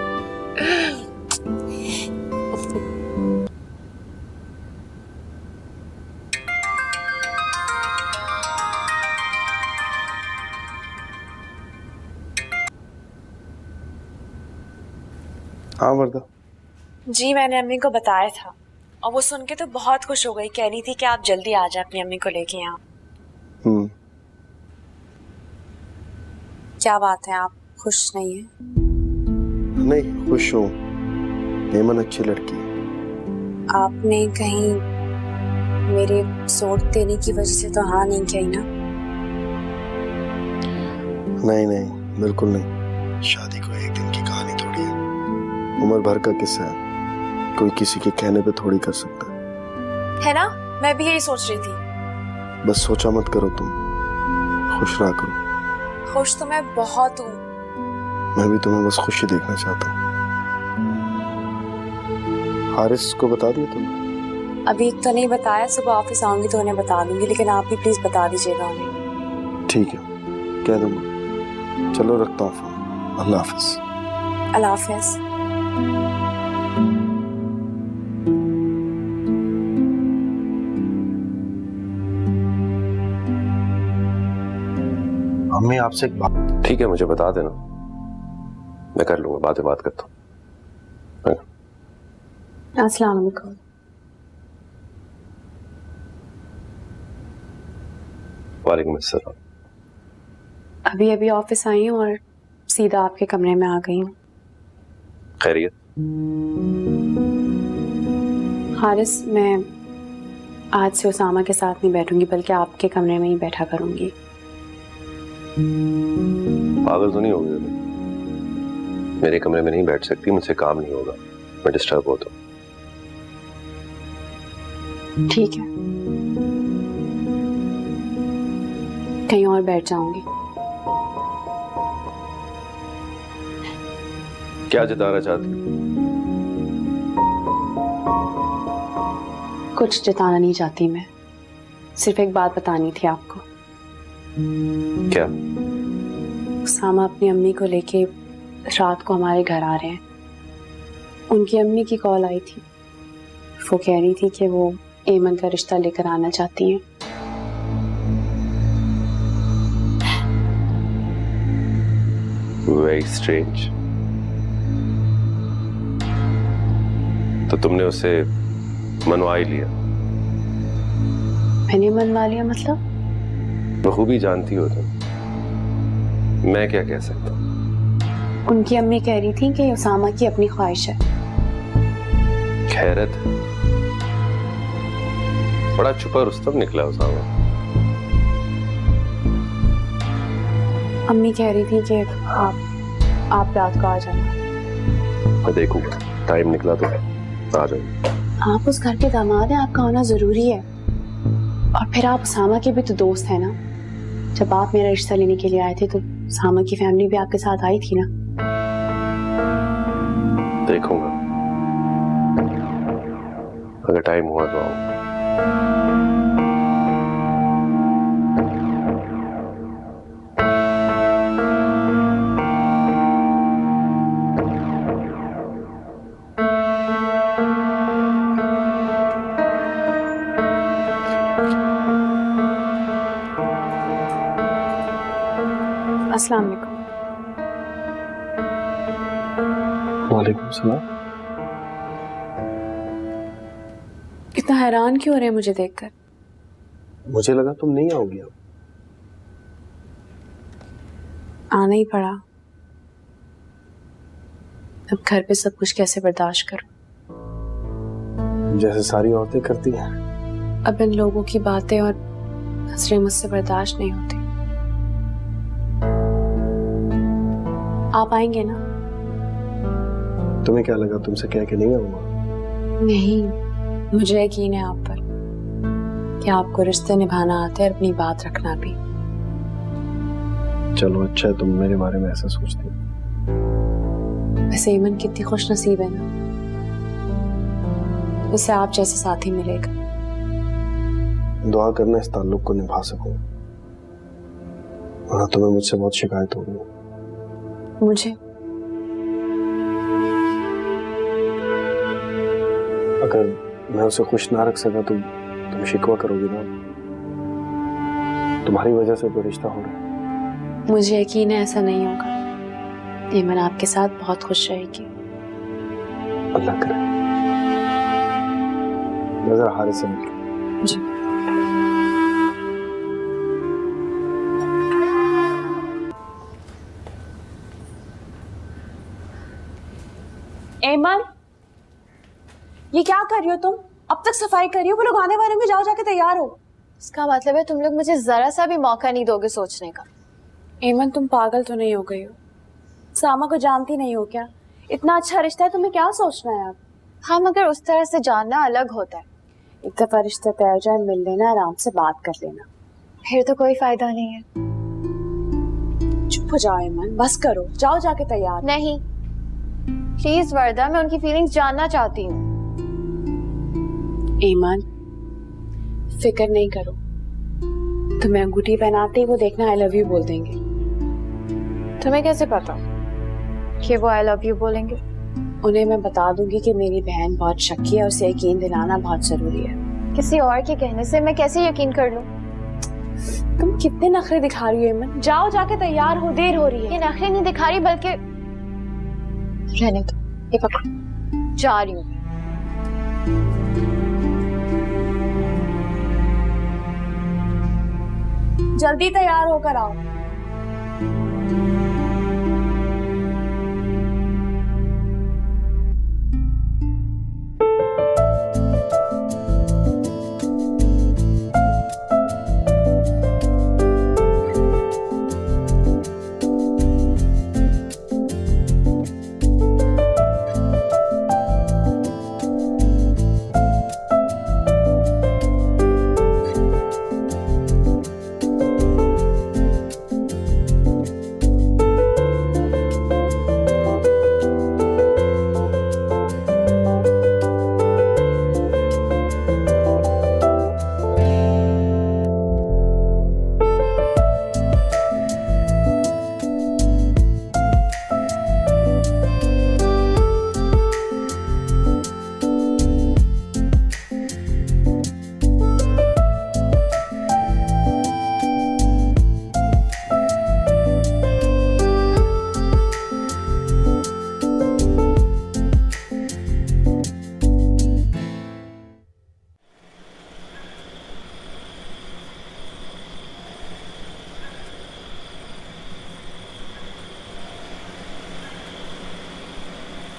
हाँ वर्दा। जी मैंने अम्मी को बताया था और वो सुन के तो बहुत खुश हो गई, कह रही थी कि आप जल्दी आ जाए अपनी अम्मी को लेके यहाँ। क्या बात है, आप खुश नहीं है? नहीं, खुश हूँ। हेमन अच्छी लड़की है। आपने कहीं मेरे सोट देने की वजह से तो हाँ नहीं कही ना? नहीं नहीं, बिल्कुल नहीं। शादी कोई एक दिन की कहानी थोड़ी है, उम्र भर का किस्सा है। कोई किसी के कहने पे थोड़ी कर सकता है ना? मैं भी यही सोच रही थी। बस सोचा मत करो तुम, खुश रहा करो। खुश तो मैं बहुत हूँ। मैं भी तुम्हें बस खुशी देखना चाहता हूँ। हारिस को बता दिया तुमने? अभी तो नहीं बताया, सुबह ऑफिस आऊंगी तो उन्हें बता दूंगी, लेकिन आप भी प्लीज बता दीजिएगा उन्हें। ठीक है, कह दूंगा। चलो रखता हूँ फोन। अल्लाह हाफिज। अल्लाह हाफिज। अम्मी आपसे एक बात। ठीक है, मुझे बता देना, मैं कर लूंगा, बाद में बात करता हूँ। अस्सलाम वालेकुम। वालेकुम अस्सलाम। अभी अभी ऑफिस आई हूँ और सीधा आपके कमरे में आ गई हूँ। खैरियत? हारिस, मैं आज से उसामा के साथ नहीं बैठूंगी, बल्कि आपके कमरे में ही बैठा करूंगी। पागल तो नहीं हो गई? मेरे कमरे में नहीं बैठ सकती, मुझसे काम नहीं होगा, मैं डिस्टर्ब होता हूँ। ठीक है, कहीं और बैठ जाऊंगी। क्या जताना चाहती हो? कुछ जताना नहीं चाहती मैं, सिर्फ एक बात बतानी थी आपको। क्या? उसामा अपनी अम्मी को लेके रात को हमारे घर आ रहे हैं। उनकी अम्मी की कॉल आई थी, वो कह रही थी कि वो एमन का रिश्ता लेकर आना चाहती हैं। Very strange. तो तुमने उसे मनवा ही लिया? मैंने मनवा लिया मतलब? बखूबी जानती हो तुम, मैं क्या कह सकता हूँ। उनकी अम्मी कह रही थी कि उसामा की अपनी ख्वाहिश है। खैरत, बड़ा छुपा रुस्तम निकला उसामा। अम्मी कह रही थी कि आप रात को आ जाना। मैं देखूंगा, टाइम निकला तो आ जाऊंगा। आप उस घर के दामाद हैं, आपका होना जरूरी है। और फिर आप उसामा के भी तो दोस्त हैं ना। जब आप मेरा रिश्ता लेने के लिए आए थे तो उसामा की फैमिली भी आपके साथ आई थी ना। देखूंगा, अगर टाइम हुआ तो आऊंगा। अस्सलाम वालेकुम। वालेकुम सलाम। इतना हैरान क्यों हो रहे हैं मुझे देखकर? मुझे लगा तुम नहीं आओगी अब। आना ही पड़ा। अब घर पे सब कुछ कैसे बर्दाश्त करूं? जैसे सारी औरतें करती हैं। अब इन लोगों की बातें और नजरें मुझसे बर्दाश्त नहीं होती। आप आएंगे ना? तुम्हें क्या लगा तुमसे कह के नहीं आऊंगा? नहीं, मुझे यकीन है आप पर कि आपको रिश्ते निभाना आता है और अपनी बात रखना भी। चलो अच्छा है तुम मेरे बारे में ऐसा सोचती हो। वैसे ईमन कितनी खुश नसीब है ना, उसे आप जैसे साथी मिलेगा। दुआ करना इस ताल्लुक को निभा सकूं, वरना तुम्हें मुझसे बहुत शिकायत होगी। मुझे? अगर मैं उसे खुश ना रख सका तो तुम शिकवा करोगी ना। तुम्हारी वजह से तो रिश्ता हो रहा है। मुझे यकीन है ऐसा नहीं होगा। ईमन आपके साथ बहुत खुश रहेगी। अल्लाह करे। मैं जरा हारिस से मिलूं। जी। एमन, ये क्या कर रही हो तुम? अब तक सफाई कर रही हो, वो लोग आने वाले होंगे, जाओ जाके तैयार हो। इसका मतलब है तुम लोग मुझे जरा सा भी मौका नहीं दोगे सोचने का। एमन, तुम पागल तो नहीं हो गई हो? सामा को जानती नहीं हो क्या? इतना अच्छा रिश्ता है, तुम्हें क्या सोचना है अब? हाँ, मगर उस तरह से जानना अलग होता है। एक दफा रिश्ता तय हो जाए, मिल लेना, आराम से बात कर लेना। फिर तो कोई फायदा नहीं है। चुप हो जाओ एमन, बस करो, जाओ जाके तैयार। नहीं, प्लीज वर्दा, मैं उनकी फीलिंग्स जानना चाहती हूँ। ईमान, फिक्र नहीं करो, तुम्हें अंगूठी पहनाते ही वो देखना आई लव यू बोल देंगे। तुम्हें कैसे पता कि वो आई लव यू बोलेंगे? उन्हें मैं बता दूंगी कि मेरी बहन बहुत शक्की है और उसे यकीन दिलाना बहुत जरूरी है। किसी और के कहने से मैं कैसे यकीन कर लूं? तुम कितने नखरे दिखा रही हो ईमान, जाओ जाके तैयार हो, देर हो रही है। ये नखरे नहीं दिखा रही, बल्कि रहने दो, ये पकड़ो, जा रही हूँ। जल्दी तैयार होकर आओ।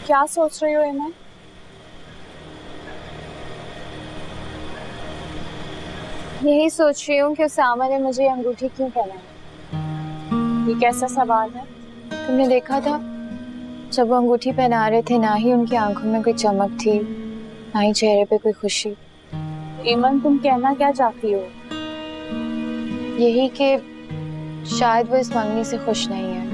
क्या सोच रही हो ईमान? यही सोच रही हूँ कि सामा ने मुझे अंगूठी क्यों पहनाई। ये कैसा सवाल है? तुमने देखा था जब वो अंगूठी पहना रहे थे, ना ही उनकी आंखों में कोई चमक थी, ना ही चेहरे पे कोई खुशी। ईमान, तुम कहना क्या चाहती हो? यही कि शायद वो इस मंगनी से खुश नहीं है।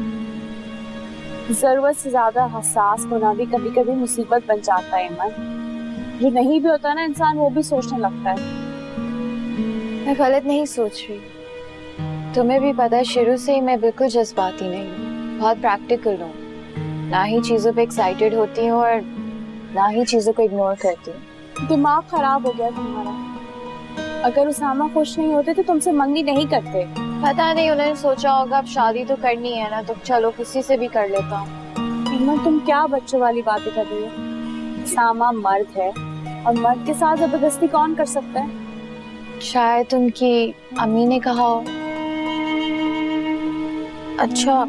जरूरत से ज्यादा हसास होना भी कभी कभी मुसीबत बन जाता है ईमान। जो नहीं भी होता ना इंसान, वो भी सोचने लगता है। मैं गलत नहीं सोच रही, तुम्हें भी पता है शुरू से ही मैं बिल्कुल जज्बाती नहीं हूँ, बहुत प्रैक्टिकल हूँ। ना ही चीजों पे एक्साइटेड होती हूँ और ना ही चीजों को इग्नोर करती हूँ। दिमाग खराब हो गया तुम्हारा। अगर उसामा खुश नहीं होते तो तुमसे मंगनी नहीं करते। पता नहीं, उन्होंने सोचा होगा अब शादी तो करनी है ना, तो चलो किसी से भी कर लेता हूँ। ईमान, तुम क्या बच्चों वाली बातें कर रही हो? सामा मर्द है और मर्द के साथ जबरदस्ती कौन कर सकता है? शायद उनकी अम्मी ने कहा हो। अच्छा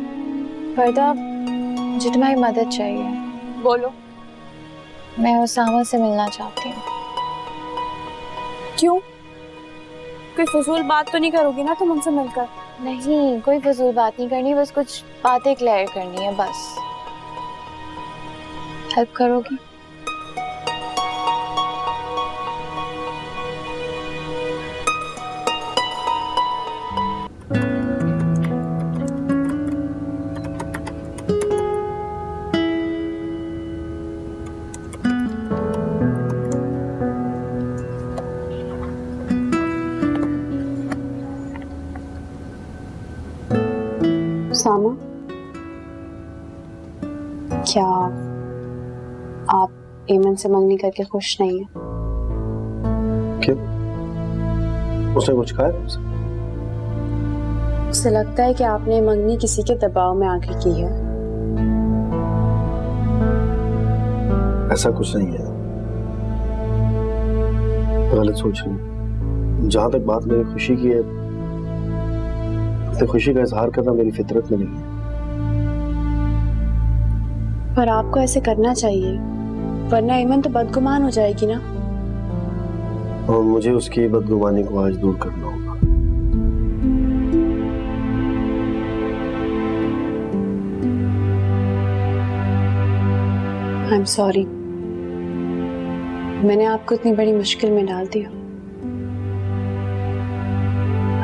वर्दा, मुझे तुम्हारी मदद चाहिए। बोलो। मैं उसामा से मिलना चाहती हूँ। क्यों? कोई फजूल बात तो नहीं करोगी ना तुम उनसे मिलकर? नहीं, कोई फजूल बात नहीं करनी, बस कुछ बातें क्लियर करनी है बस। हेल्प करोगी? सामा, क्या आप ईमान से मंगनी करके खुश नहीं हैं? क्यों? उसने कुछ कहा है? उसे लगता है कि आपने मंगनी किसी के दबाव में आके की है। ऐसा कुछ नहीं है। गलत सोच रही हूँ। जहां तक बात मेरी खुशी की है, अपनी खुशी का इजहार करना मेरी फितरत में नहीं है। पर आपको ऐसे करना चाहिए, वरना ईमन तो बदगुमान हो जाएगी ना। और मुझे उसकी बदगुमानी को आज दूर करना होगा। आई एम सॉरी, मैंने आपको इतनी बड़ी मुश्किल में डाल दिया।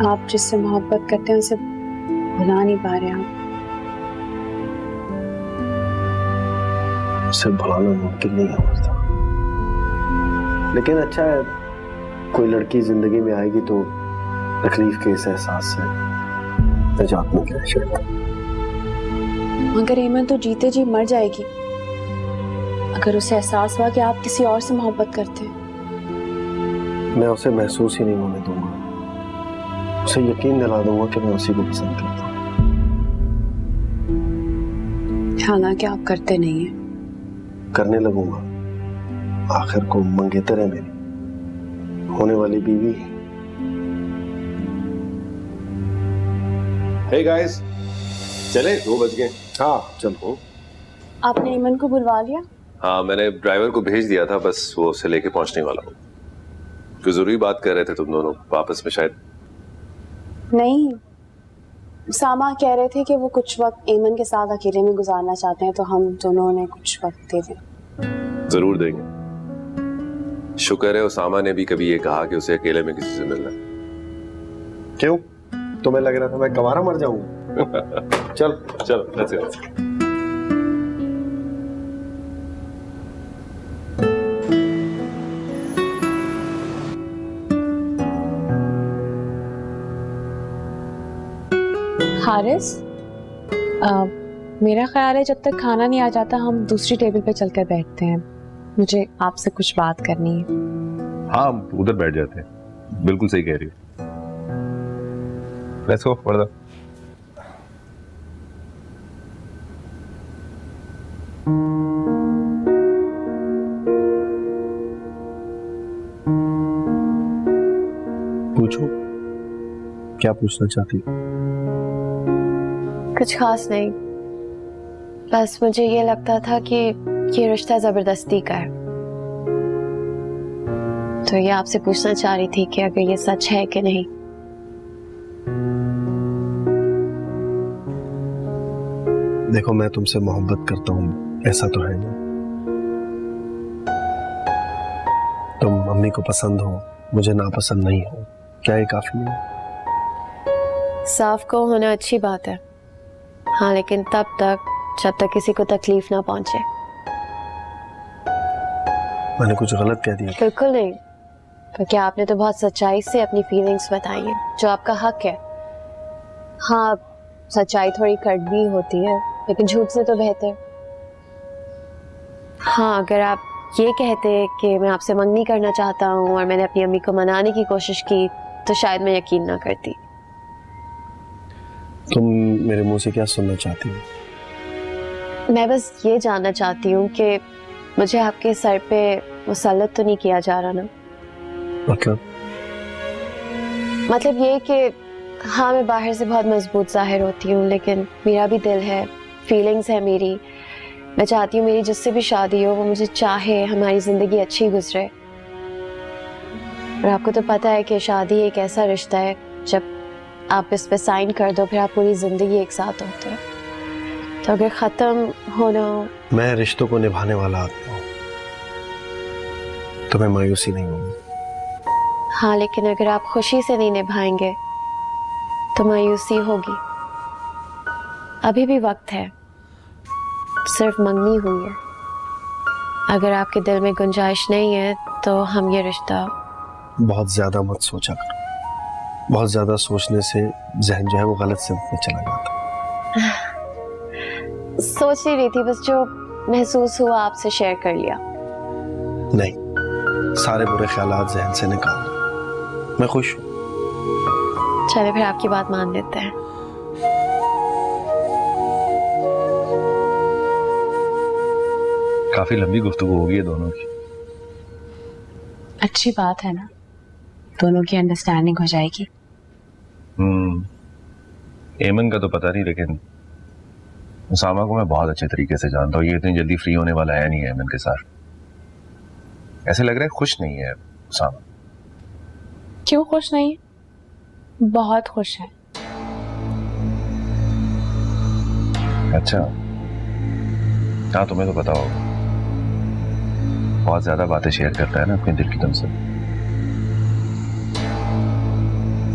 आप जिससे मोहब्बत करते हैं उसे भुला नहीं पा रहे आप। उसे भुलाना मुमकिन नहीं होता, लेकिन अच्छा है कोई लड़की जिंदगी में आएगी तो तकलीफ के इस एहसास से निजात मिल जाए। मगर ईमन तो जीते जी मर जाएगी अगर उसे एहसास हुआ कि आप किसी और से मोहब्बत करते हैं। मैं उसे महसूस ही नहीं होने दूंगा, उसे यकीन दिला दूंगा कि मैं उसी को पसंद करता हूँ। हालांकि आप करते नहीं हैं। करने लगूंगा, आखिर को मंगेतर है मेरी होने वाली बीवी। हे गाइस, चले 2 बज गए। हाँ चलो। आपने ईमन को बुलवा लिया? हाँ, मैंने ड्राइवर को भेज दिया था, बस वो उसे लेके पहुंचने वाला हूँ। कोई जरूरी बात कर रहे थे तुम दोनों आपस में शायद? नहीं, सामा कह रहे थे कि वो कुछ वक्त ईमन के साथ अकेले में गुजारना चाहते हैं, तो हम दोनों ने कुछ वक्त दे दिया। जरूर देंगे। शुक्र है उसामा ने भी कभी ये कहा कि उसे अकेले में किसी से मिलना। क्यों, तुम्हें लग रहा था मैं गंवारा मर जाऊंगा? चल चलो let's go। हारिस, मेरा ख्याल है जब तक खाना नहीं आ जाता हम दूसरी टेबल पे चलकर बैठते हैं। मुझे आपसे कुछ बात करनी है। हाँ, उधर बैठ जाते हैं। बिल्कुल सही कह रही हो। लेट्स गो वर्दा। पूछो, क्या पूछना चाहती हो? कुछ खास नहीं, बस मुझे ये लगता था कि ये रिश्ता जबरदस्ती का है, तो ये आपसे पूछना चाह रही थी कि अगर ये सच है कि नहीं। देखो, मैं तुमसे मोहब्बत करता हूँ ऐसा तो है ना। तुम मम्मी को पसंद हो, मुझे नापसंद नहीं हो, क्या ये काफी नहीं? साफ को होना अच्छी बात है, हाँ, लेकिन तब तक जब तक किसी को तकलीफ ना पहुंचे। मैंने कुछ गलत कह दिया? बिल्कुल नहीं, क्योंकि आपने तो बहुत सच्चाई से अपनी फीलिंग्स बताई है, जो आपका हक है। हाँ, सच्चाई थोड़ी कड़वी होती है, लेकिन झूठ से तो बेहतर। हाँ, अगर आप ये कहते कि मैं आपसे मंगनी करना चाहता हूँ और मैंने अपनी अम्मी को मनाने की कोशिश की, तो शायद मैं यकीन ना करती। तुम मेरे मुंह से क्या सुनना चाहती हो? मैं बस ये जानना चाहती हूँ कि मुझे आपके सर पे मुसल्लत तो नहीं किया जा रहा ना? मतलब ये कि हाँ, मैं बाहर से बहुत मजबूत जाहिर होती हूँ, लेकिन मेरा भी दिल है, फीलिंग्स है मेरी। मैं चाहती हूँ मेरी जिससे भी शादी हो वो मुझे चाहे, हमारी जिंदगी अच्छी गुजरे। और आपको तो पता है कि शादी एक ऐसा रिश्ता है, जब आप इस पे साइन कर दो फिर आप पूरी जिंदगी एक साथ होते हैं। तो अगर खत्म होना हो। मैं रिश्तों को निभाने वाला आदमी हूँ, तो मैं मायूसी नहीं होगी। हाँ, लेकिन अगर आप खुशी से नहीं निभाएंगे तो मायूसी होगी। अभी भी वक्त है, सिर्फ मंगनी हुई है। अगर आपके दिल में गुंजाइश नहीं है तो हम ये रिश्ता। बहुत ज्यादा मत सोचा करो, बहुत ज्यादा सोचने से जहन जो है वो गलत सिमत में चला जाता है। सोच नहीं रही थी, बस जो महसूस हुआ आपसे शेयर कर लिया। नहीं, सारे बुरे ख्यालात जहन से निकाल दो, मैं खुश हूँ। चले फिर आपकी बात मान लेते हैं। काफी लंबी गुफ्तगू होगी ये दोनों की। अच्छी बात है ना। दोनों की अंडरस्टैंडिंग हो जाएगी। एमन का तो पता नहीं, लेकिन उसामा को मैं बहुत अच्छे तरीके से जानता हूँ। ये इतनी जल्दी फ्री होने वाला है नहीं है एमन के साथ। ऐसे लग रहा है खुश नहीं है उसामा। क्यों खुश नहीं है? बहुत खुश है। अच्छा, हाँ तुम्हें तो पता होगा, बहुत ज्यादा बातें शेयर करता है ना अपने दिल की तुमसे।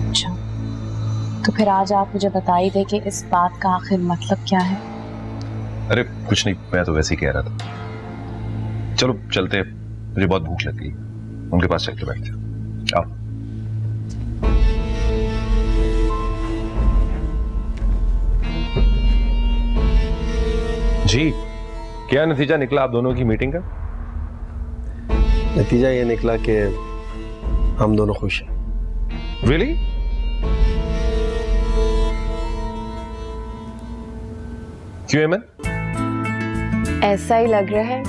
अच्छा, तो फिर आज आप मुझे बता ही दे कि इस बात का आखिर मतलब क्या है। अरे कुछ नहीं, मैं तो वैसे ही कह रहा था। चलो चलते हैं, मुझे बहुत भूख लग गई। उनके पास चल के बैठते हैं। आओ। जी, क्या नतीजा निकला आप दोनों की मीटिंग का? नतीजा ये निकला कि हम दोनों खुश हैं। रियली? क्यों एमन? ऐसा ही लग रहा है।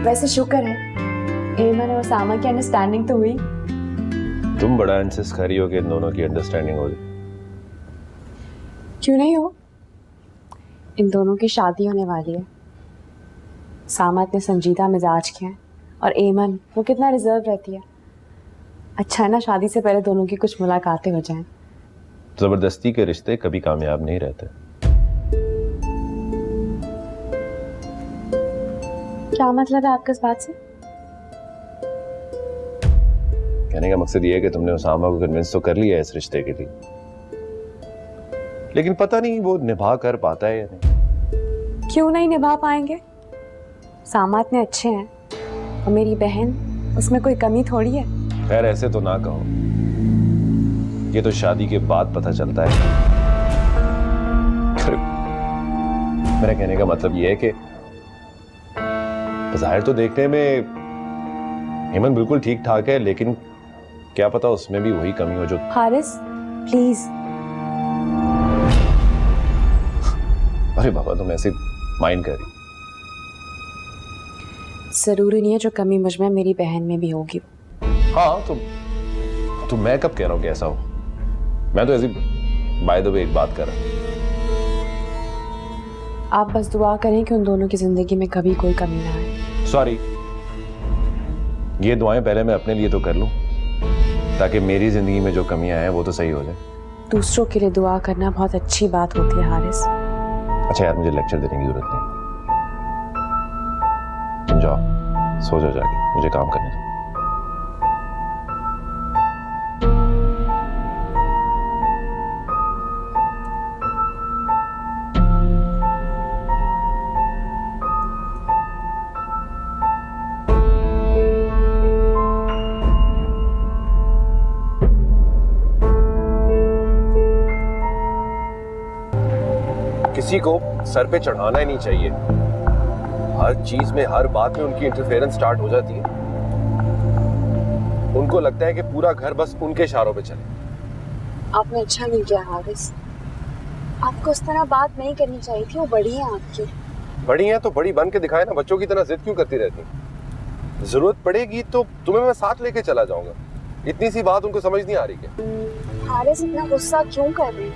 वैसे शुक्र है एमन और उसामा की अंडरस्टैंडिंग तो हुई। तुम बड़ा इंसिस्ट कर रही हो कि इन दोनों की अंडरस्टैंडिंग हो जाए। क्यों नहीं हो? इन दोनों की शादी होने वाली है। सामा इतने संजीदा मिजाज के हैं और एमन वो कितना रिजर्व रहती है। अच्छा है ना, शादी से पहले दोनों की कुछ मुलाकातें हो जाएं। जबरदस्ती के रिश्ते कभी कामयाब नहीं रहते। क्या मतलब है आपका इस बात से? कहने का मकसद ये है कि तुमने उसामा को कन्विंस तो कर लिया है इस रिश्ते के लिए, लेकिन पता नहीं वो निभा कर पाता है या नहीं। क्यों नहीं निभा पाएंगे? सामा इतने अच्छे हैं और मेरी बहन, उसमें कोई कमी थोड़ी है। खैर ऐसे तो ना कहो, ये तो शादी के बाद पता चलता है। मेरा कहने का मतलब ये है कि ज़ाहिर तो देखने में हेमन बिल्कुल ठीक ठाक है, लेकिन क्या पता उसमें भी वही कमी हो जो। हारिस प्लीज। अरे बाबा तुम ऐसे माइंड कर रही। जरूरी नहीं है जो कमी मुझ में मेरी बहन में भी होगी। हाँ तो मैं कब कह रहा हूँ कि ऐसा हो। मैं तो ऐसी बाय द वे एक बात कर रहा हूँ। आप बस दुआ करें कि उन दोनों की जिंदगी में कभी कोई कमी ना आए। सॉरी, ये दुआएं पहले मैं अपने लिए तो कर लूं, ताकि मेरी जिंदगी में जो कमियां हैं वो तो सही हो जाए। दूसरों के लिए दुआ करना बहुत अच्छी बात होती है हारिस। अच्छा यार, मुझे लेक्चर देने की जरूरत नहीं, तुम जाओ सो जाओ जाके, मुझे काम करने दो। किसी को सर पे चढ़ाना ही नहीं चाहिए। हर चीज में, हर बात में उनकी इंटरफेरेंस स्टार्ट हो जाती है। उनको लगता है कि पूरा घर बस उनके इशारों पे चले। आपने अच्छा नहीं किया हारिस। आपको उस तरह बात नहीं करनी चाहिए थी। वो बड़ी है आपकी। बड़ी है तो बड़ी बन के दिखाए ना, बच्चों की तरह जिद क्यों करती रहती। जरूरत पड़ेगी तो तुम्हें मैं साथ लेके चला जाऊंगा। इतनी सी बात उनको समझ नहीं आ रही क्या? हारिस इतना गुस्सा क्यों कर रहे हैं?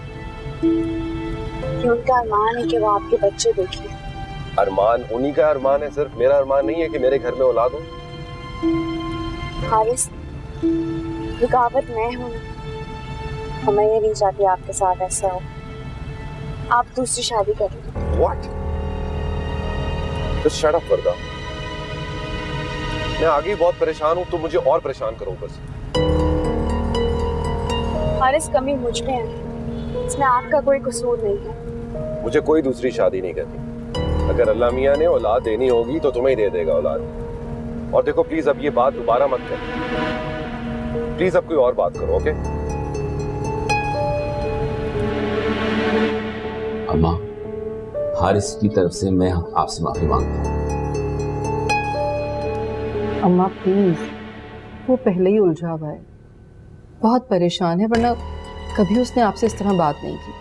कि उनका अरमान है कि वो आपके बच्चे देखें। अरमान उन्हीं का अरमान है, सिर्फ मेरा अरमान नहीं है कि मेरे घर में औलाद हो। हारिस, रुकावट मैं हूँ और मैं ये नहीं चाहती आपके साथ ऐसा हो। आप दूसरी शादी कर लो। What? Just shut up, वर्दा। मैं आगे बहुत परेशान हूँ, तुम मुझे और परेशान करो ऊपर से। हारिस, कमी मुझ में है, इसमें आपका कोई कसूर नहीं है। मुझे कोई दूसरी शादी नहीं करनी। अगर अल्लाह मियाँ ने औलाद देनी होगी तो तुम्हें ही दे देगा औलाद। और देखो प्लीज अब ये बात दोबारा मत कर। प्लीज अब कोई और बात करो, ओके? अम्मा, हारिस की तरफ से मैं आपसे माफी मांगता हूँ। अम्मा प्लीज, वो पहले ही उलझा हुआ है, बहुत परेशान है, वरना कभी उसने आपसे इस तरह बात नहीं की।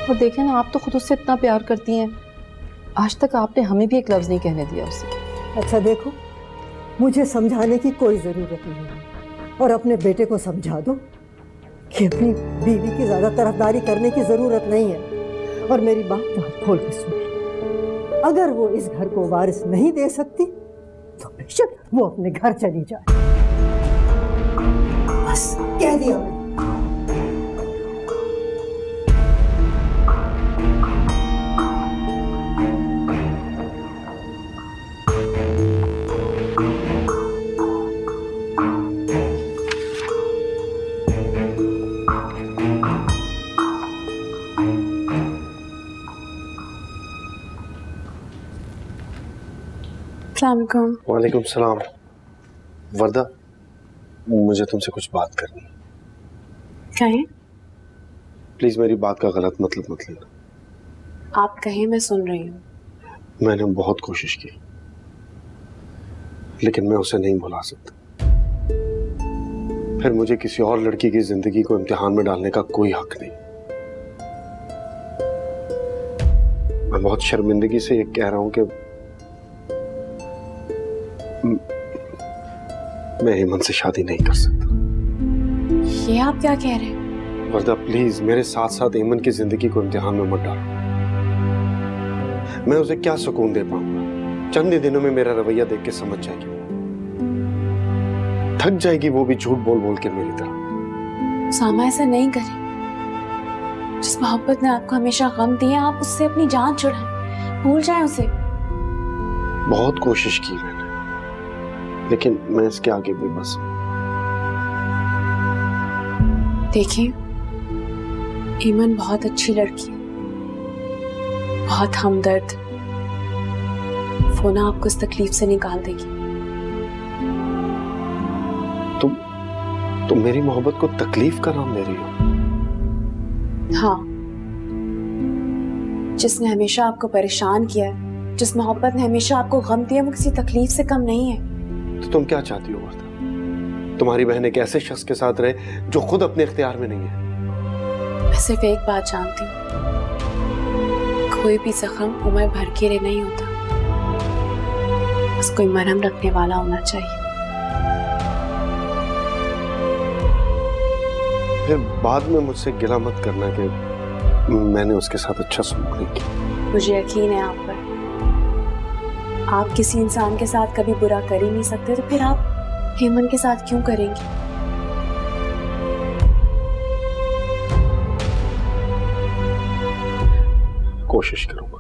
और देखें ना, आप तो खुद उससे इतना प्यार करती हैं, आज तक आपने हमें भी एक लफ्ज नहीं कहने दिया उसे। अच्छा देखो, मुझे समझाने की कोई ज़रूरत नहीं है, और अपने बेटे को समझा दो कि अपनी बीवी की ज़्यादा तरफदारी करने की ज़रूरत नहीं है। और मेरी बात बहुत खोल के सुन, अगर वो इस घर को वारिस नहीं दे सकती तो बेशक वो अपने घर चली जाए। बस कह दिया मैंने। अस्सलाम वालेकुम सलाम। वर्दा, मुझे तुमसे कुछ बात करनी है। कहें। प्लीज मेरी बात का गलत मतलब मत लेना। आप कहें, मैं सुन रही हूँ। मैंने बहुत कोशिश की, लेकिन मैं उसे नहीं भुला सकता। फिर मुझे किसी और लड़की की जिंदगी को इम्तिहान में डालने का कोई हक नहीं। मैं बहुत शर्मिंदगी से ये कह रहा हूं कि मैं हेमंत से शादी नहीं कर सकता। ये आप क्या कह रहे हैं? वर्दा प्लीज मेरे साथ साथ हेमंत की जिंदगी को इम्तिहान में मत डालो। मैं उसे क्या सुकून दे पाऊंगा? चंद ही दिनों में मेरा रवैया देख के समझ जाएगी, थक जाएगी वो भी झूठ बोल बोल के मेरी तरह। सामा ऐसा नहीं करें। जिस मोहब्बत ने आपको हमेशा गम दिया, आप उससे अपनी जान छुड़ाएं, भूल जाएं उसे। बहुत कोशिश की मैंने, लेकिन मैं इसके आगे भी बस। देखिए, ईमन बहुत अच्छी लड़की है, बहुत हमदर्द। वो ना आपको इस तकलीफ से निकाल देगी। तुम मेरी मोहब्बत को तकलीफ का नाम दे रही हो? हाँ, जिसने हमेशा आपको परेशान किया है, जिस मोहब्बत ने हमेशा आपको गम दिया, वो किसी तकलीफ से कम नहीं है। तो तुम क्या चाहती हो वर्दा? तुम्हारी बहन एक ऐसे शख्स के साथ रहे जो खुद अपने इख्तियार में नहीं है। मैं सिर्फ एक बात जानती हूँ, कोई भी जख्म उम्र भर के लिए नहीं होता, बस कोई मरहम रखने वाला होना चाहिए। फिर बाद में मुझसे गिला मत करना कि मैंने उसके साथ अच्छा सलूक नहीं किया। मुझे यकीन है आप पर। आप किसी इंसान के साथ कभी बुरा कर ही नहीं सकते, तो फिर आप हेमंत के साथ क्यों करेंगे? कोशिश करूंगा।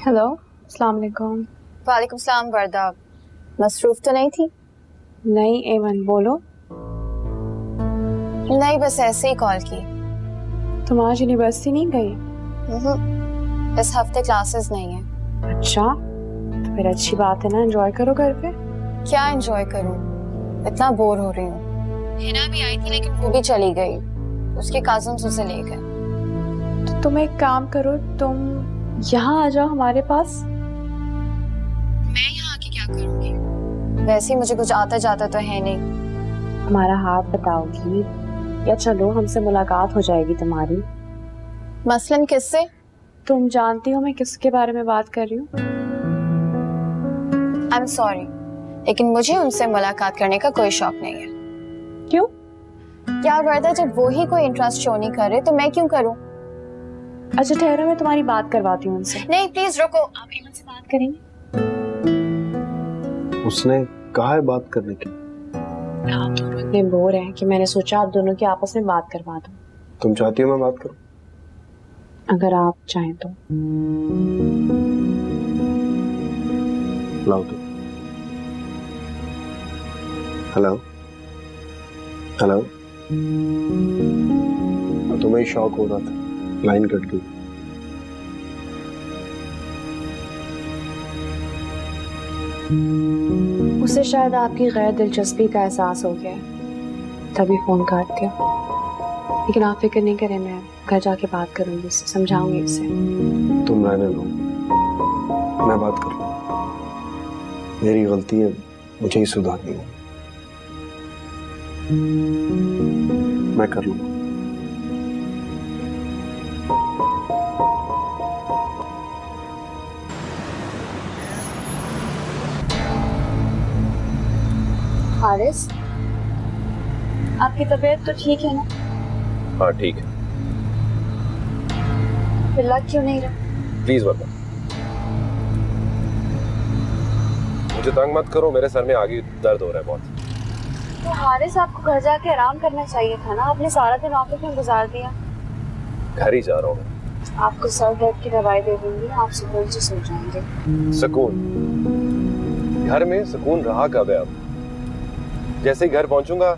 हेलो, अस्सलाम वालेकुम। वालेकुम सलाम वर्दा, मसरूफ तो नहीं थी? नहीं एमन, बोलो। नहीं, बस ऐसे ही कॉल की। तुम आज यूनिवर्सिटी नहीं गई? इस हफ्ते क्लासेस नहीं है। अच्छा, तो फिर अच्छी बात है ना, एंजॉय करो घर पे। क्या एंजॉय करूं, इतना बोर हो रही हूँ। हिना भी आई थी लेकिन वो भी चली गई, उसके कजन्स उसे ले गए। तो तुम एक काम करो, तुम यहाँ आ जाओ हमारे पास। मैं यहाँ आके क्या करूँगी? वैसे ही मुझे कुछ आता जाता तो है नहीं। हमारा हाथ बताओगी या चलो हमसे मुलाकात हो जाएगी तुम्हारी। मसलन किससे? तुम जानती हो मैं किसके बारे में बात कर रही हूँ। आई एम सॉरी, लेकिन मुझे उनसे मुलाकात करने का कोई शौक नहीं है। क्यों? क्या करता है, जब वो ही कोई इंटरेस्ट शो नहीं करे तो मैं क्यों करूं? अच्छा ठहरो, मैं तुम्हारी बात करवाती हूँ उनसे। नहीं प्लीज रुको, आप एमन से बात करेंगे? उसने कहा है बात करने की। आप दोनों इतने बोर हैं कि मैंने सोचा आप दोनों की आपस में बात करवा दूं। तुम चाहती हो मैं बात करूं? अगर आप चाहें तो। लाओ तो। हेलो हेलो, तुम्हें ही शौक हो रहा था, लाइन कट गई। उसे शायद आपकी गैर दिलचस्पी का एहसास हो गया है, तभी फोन काट दिया। लेकिन आप फिक्र नहीं करें, मैं घर जाके बात करूंगी, उससे समझाऊंगी उसे। तुम रहने दो, मैं बात करूँ। मेरी गलती है, मुझे ही सुधारनी है। मैं कर लूंगा। हारिस, आपकी तबीयत तो ठीक है ना? हाँ ठीक है। फिर लग क्यों नहीं रहा? प्लीज बता, मुझे तंग मत करो, मेरे सर में आगे दर्द हो रहा है बहुत। तो हारिस, आपको घर जाके आराम करना चाहिए था ना, आपने सारा दिन ऑफिस में गुजार दिया। घर ही जा रहा हूँ। आपको सर दर्द की दवाई दे दूंगी, आप सुकून से सो जाएंगे। सुकून? घर में सुकून रहा कब है अब? जैसे ही घर पहुंचूंगा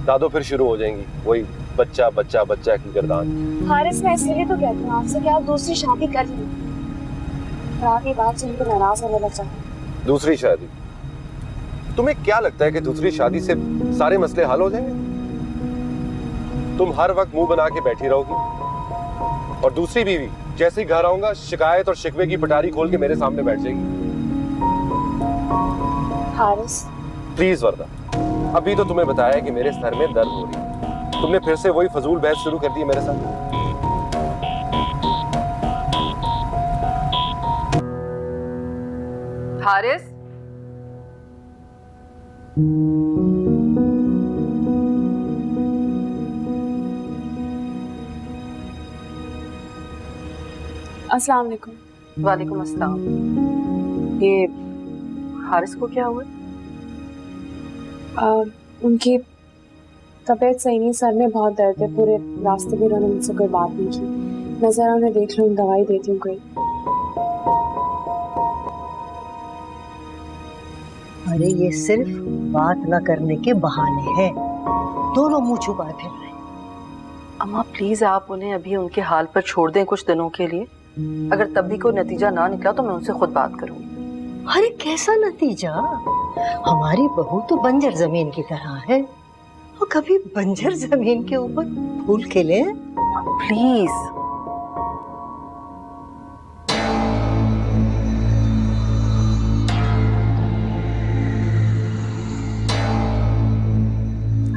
दादो फिर शुरू हो जाएंगी, वही बच्चा बच्चा बच्चा की गर्दान। हारिस, मैं इसलिए तो कहती हूँ आपसे कि आप दूसरी शादी कर लीजिए। आपकी बात सुनकर नाराज होने लग जाए। दूसरी शादी? तुम्हें क्या लगता है कि दूसरी शादी से सारे मसले हल हो जाएंगे? तुम हर वक्त मुंह बना के बैठी रहोगी और दूसरी बीवी जैसे ही घर आऊंगा शिकायत और शिकवे की पटारी खोल के मेरे सामने बैठ जाएगी। हारिस प्लीज वरदा, अभी तो तुम्हें बताया कि मेरे सर में दर्द हो रही है, तुमने फिर से वही फजूल बहस शुरू कर दी है मेरे साथ। हारिस, अस्सलाम वालेकुम। वालेकुम अस्सलाम। ये हारिस को क्या हुआ? उनकी तबीयत सही नहीं, सर में बहुत दर्द है। पूरे रास्ते भी उन्होंने मुझसे कोई बात नहीं की। मैं जरा उन्हें देख लूँ, दवाई देती हूँ कोई। अरे ये सिर्फ बात न करने के बहाने हैं, दोनों मुंह छुपाए फिर रहे। अम्मा प्लीज आप उन्हें अभी उनके हाल पर छोड़ दें कुछ दिनों के लिए। अगर तब भी कोई नतीजा ना निकला तो मैं उनसे खुद बात करूंगी। अरे कैसा नतीजा? हमारी बहू तो बंजर जमीन की तरह है, और कभी बंजर जमीन के ऊपर फूल खिले? प्लीज।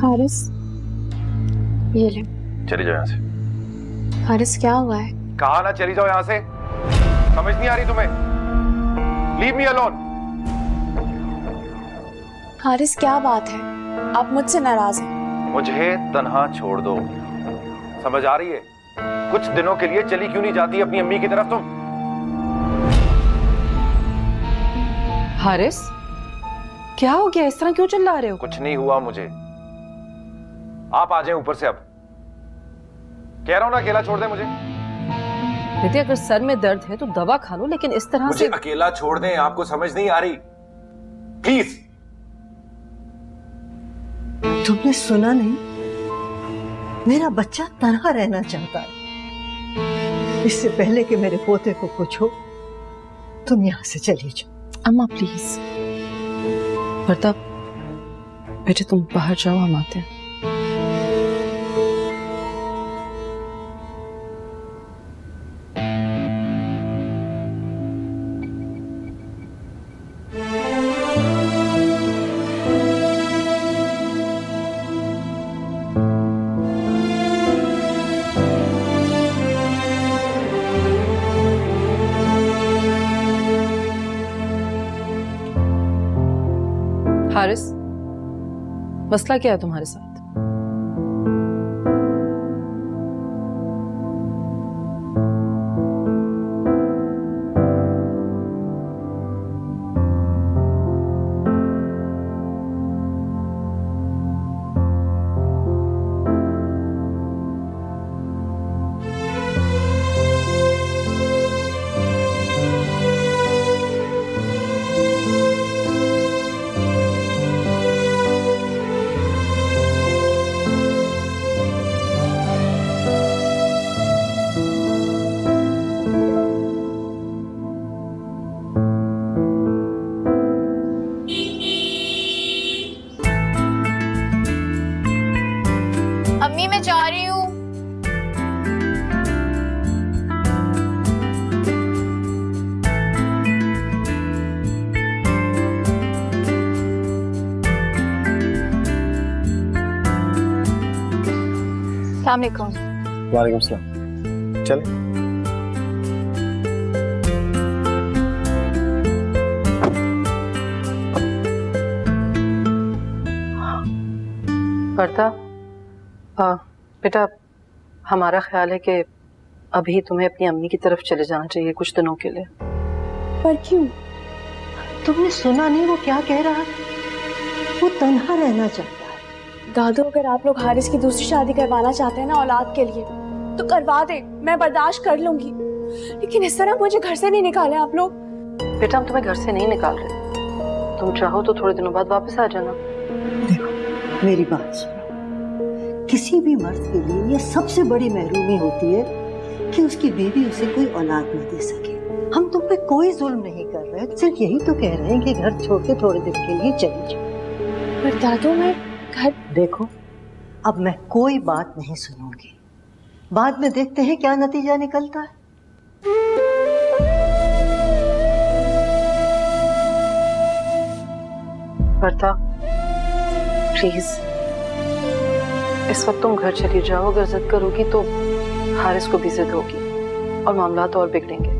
हारिस, ये ले। चली जाओ यहाँ से। हारिस क्या हुआ है? कहा ना चली जाओ यहाँ से, समझ नहीं आ रही तुम्हें? Leave me alone. हारिस क्या बात है, आप मुझसे नाराज हैं? मुझे तन्हा छोड़ दो, समझ आ रही है? कुछ दिनों के लिए चली क्यों नहीं जाती अपनी अम्मी की तरफ तुम? हारिस क्या हो गया, इस तरह क्यों चिल्ला रहे हो? कुछ नहीं हुआ मुझे, आप आ जाए ऊपर से। अब कह रहा हूं ना अकेला छोड़ दे मुझे। बेटे अगर सर में दर्द है तो दवा खा लो, लेकिन इस तरह मुझे से अकेला छोड़ दें, आपको समझ नहीं आ रही? प्लीज। तुमने सुना नहीं? मेरा बच्चा तन्हा रहना चाहता है। इससे पहले कि मेरे पोते को कुछ हो, तुम यहाँ से चली जाओ। अम्मा प्लीज। प्रताप बेटे तुम बाहर जाओ, हम आते हैं। हारिस, मसला क्या है तुम्हारे साथ? अम्मी मैं जा रही हूँ। अस्सलाम वालेकुम। वालेकुम सलाम। चले। वर्दा, बेटा हमारा ख्याल है कि अभी तुम्हें अपनी अम्मी की तरफ चले जाना चाहिए कुछ दिनों के लिए। पर क्यों? तुमने सुना नहीं वो क्या कह रहा है? वो तन्हा रहना चाहता है। दादू, अगर आप लोग हारिस की दूसरी शादी करवाना चाहते हैं ना औलाद के लिए, तो करवा दे, मैं बर्दाश्त कर लूंगी। लेकिन इस तरह मुझे घर से नहीं निकाले आप लोग। बेटा हम तुम्हें घर से नहीं निकाल रहे, तुम चाहो तो थोड़े दिनों बाद वापस आ जाना। देखो मेरी बात सुनो, किसी भी मर्द के लिए ये सबसे बड़ी महरूमी होती है कि उसकी बीवी उसे कोई औलाद न दे सके। हम तुम पे कोई जुल्म नहीं कर रहे, सिर्फ यही तो कह रहे हैं कि घर छोड़ के थोड़े दिन के लिए चली जाओ। पर दादू मैं घर... देखो अब मैं कोई बात नहीं सुनूंगी, बाद में देखते हैं क्या नतीजा निकलता है। वर्दा प्लीज इस वक्त तुम घर चली जाओ, अगर जिद करोगी तो हारिस को भी जिद होगी और मामला तो और बिगड़ेंगे।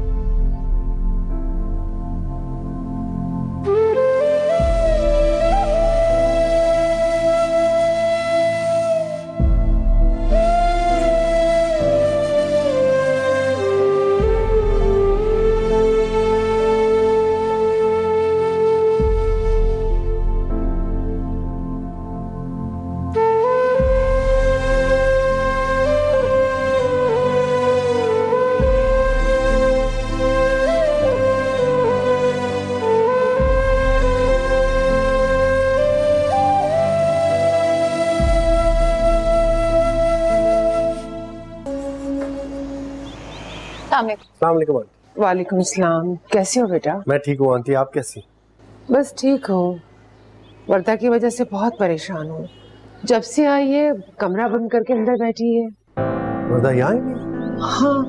अस्सलाम वालेकुम आंटी। वालेकुम सलाम। कैसे हो बेटा? मैं ठीक हूँ आंटी, आप कैसी? बस ठीक हूँ। वर्दा की वजह से बहुत परेशान हूँ। जब से आई है कमरा बंद करके अंदर बैठी है। वर्दा यहाँ है? हाँ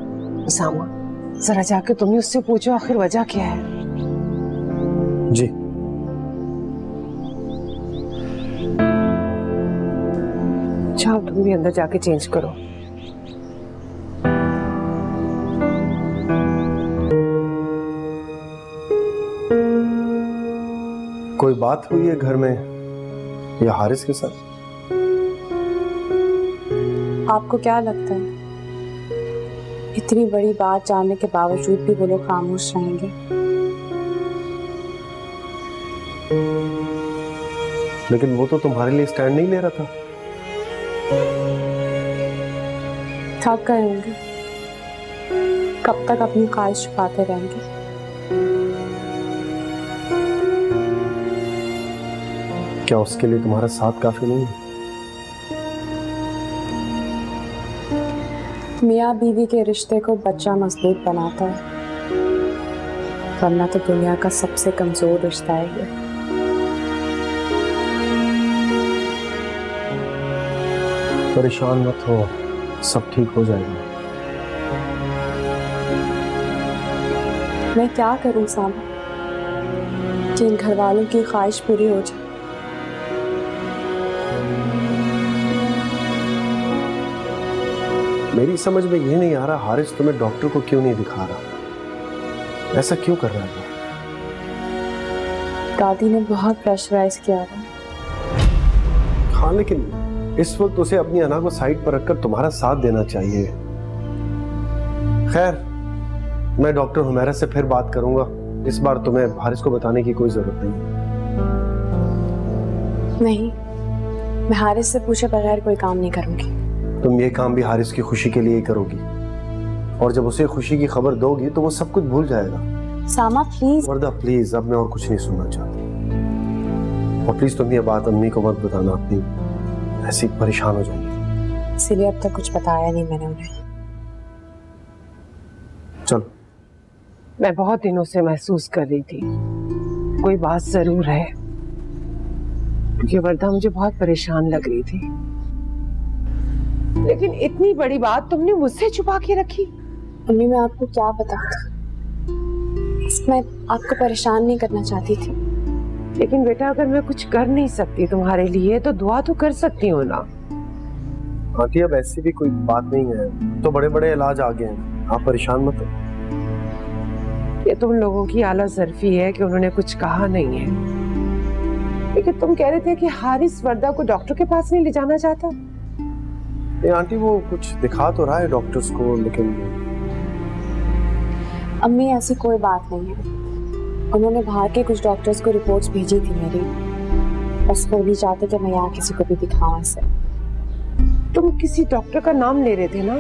उसामा, जरा जाके तुम ही उससे पूछो आखिर वजह क्या है। जी। जाओ तुम भी अंदर जाके चेंज करो। कोई बात हुई है घर में या हारिस के साथ? आपको क्या लगता है इतनी बड़ी बात जानने के बावजूद भी वो लोग खामोश रहेंगे? लेकिन वो तो तुम्हारे लिए स्टैंड नहीं ले रहा था। थक गए होंगे, कब तक अपनी ख्वाहिश छुपाते रहेंगे? क्या उसके लिए तुम्हारा साथ काफी नहीं है? मियाँ बीवी के रिश्ते को बच्चा मजबूत बनाता है, वरना तो दुनिया का सबसे कमजोर रिश्ता है ये। परेशान मत हो, सब ठीक हो जाएगा। मैं क्या करूं सामा कि इन घर वालों की ख्वाहिश पूरी हो जाए? मेरी समझ में ये नहीं आ रहा हारिस तुम्हें डॉक्टर को क्यों नहीं दिखा रहा, ऐसा क्यों कर रहा है? दादी ने बहुत प्रेशराइज किया था। हाँ, लेकिन इस वक्त उसे अपनी अना को साइड पर रखकर तुम्हारा साथ देना चाहिए। खैर, मैं डॉक्टर हुमैरा से फिर बात करूंगा। इस बार तुम्हें हारिस को बताने की कोई जरूरत नहीं है। नहीं, मैं हारिस से पूछे बगैर कोई काम नहीं करूंगी। तुम ये काम भी हारिस की खुशी के लिए ही करोगी, और जब उसे खुशी की खबर दोगी तो वो सब कुछ भूल जाएगा। सामा प्लीज। वर्दा प्लीज, अब मैं और कुछ नहीं सुनना चाहती। और प्लीज तुम ये बात अम्मी को मत बताना, अपनी ऐसी परेशान हो जाएंगी। इसीलिए अब तक कुछ बताया नहीं मैंने उन्हें। चलो। मैं बहुत दिनों से महसूस कर रही थी कोई बात जरूर है, क्योंकि वर्दा मुझे बहुत परेशान लग रही थी। लेकिन इतनी बड़ी बात तुमने मुझसे छुपा के रखी। अम्मी, मैं आपको क्या बताऊं? मैं आपको परेशान नहीं करना चाहती थी। लेकिन बेटा, अगर मैं कुछ कर नहीं सकती तुम्हारे लिए तो दुआ तो कर सकती हूँ ना। आंटी, अब ऐसी भी कोई बात नहीं है, तो बड़े बड़े इलाज आ गए हैं, आप परेशान मत हो। ये तुम लोगों की आला ज़र्फी है कि उन्होंने कुछ कहा नहीं है। लेकिन तुम कह रहे थे कि हारिस वर्दा को डॉक्टर के पास नहीं ले जाना चाहता। आंटी, वो कुछ दिखा तो रहा है डॉक्टर्स को, लेकिन अम्मी, ऐसी कोई बात नहीं है। उन्होंने बाहर के कुछ डॉक्टर्स को रिपोर्ट्स भेजी थी मेरी, बस वो नहीं चाहते कि मैं यहाँ किसी को भी दिखाऊं ऐसे। तुम किसी डॉक्टर का नाम ले रहे थे ना?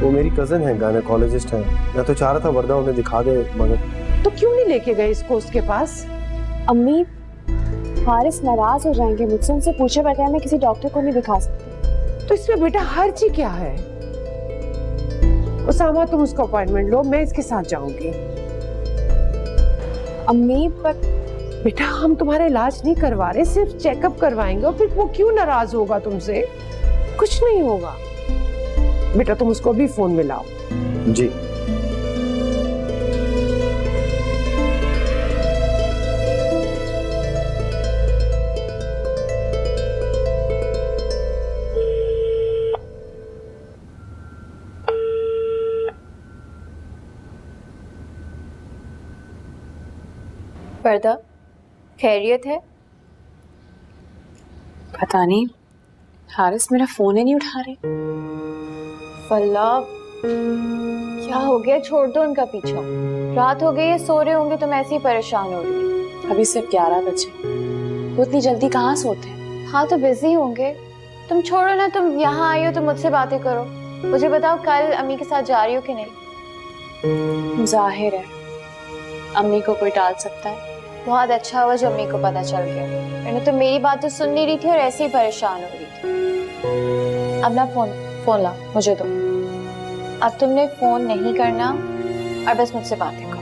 वो मेरी कजन है, गायनेकोलॉजिस्ट है। मैं तो चाह रहा था वर्दा उन्हें दिखा दे, मगर तो क्यों नहीं लेके गए इसको उसके पास? अम्मी, हारिस नाराज हो जाएंगे मुझसे। उनसे पूछे बगैर मैं किसी डॉक्टर को नहीं दिखा सकती। तो इसमें बेटा हर्ज ही क्या है? उसामा, तुम उसका अपॉइंटमेंट लो, मैं इसके साथ जाऊंगी। अम्मी, पर बेटा, हम तुम्हारा इलाज नहीं करवा रहे, सिर्फ चेकअप करवाएंगे। और फिर वो क्यों नाराज होगा तुमसे? कुछ नहीं होगा। बेटा, तुम उसको भी फोन मिलाओ। जी। वर्दा, खैरियत है? पता नहीं, हारिस मेरा फोन ही नहीं उठा रहे। फल्ला, क्या हो गया? छोड़ दो उनका पीछा। रात हो गई है, सो रहे होंगे, तुम ऐसे ही परेशान हो रही है। अभी सिर्फ 11 बजे, वो इतनी जल्दी कहाँ सोते हैं? हाँ, तो बिजी होंगे। तुम छोड़ो ना, तुम यहाँ आई हो तो मुझसे बातें करो। मुझे बताओ, कल अम्मी के साथ जा रही हो कि नहीं? जाहिर है अम्मी को कोई टाल सकता है। बहुत अच्छा हुआ जो अम्मी को पता चल गया, मैंने तो मेरी बात तो सुन नहीं रही थी और ऐसे ही परेशान हो रही थी। अब ना फोन ला, मुझे दो। अब तुमने फोन नहीं करना और बस मुझसे बातें करो।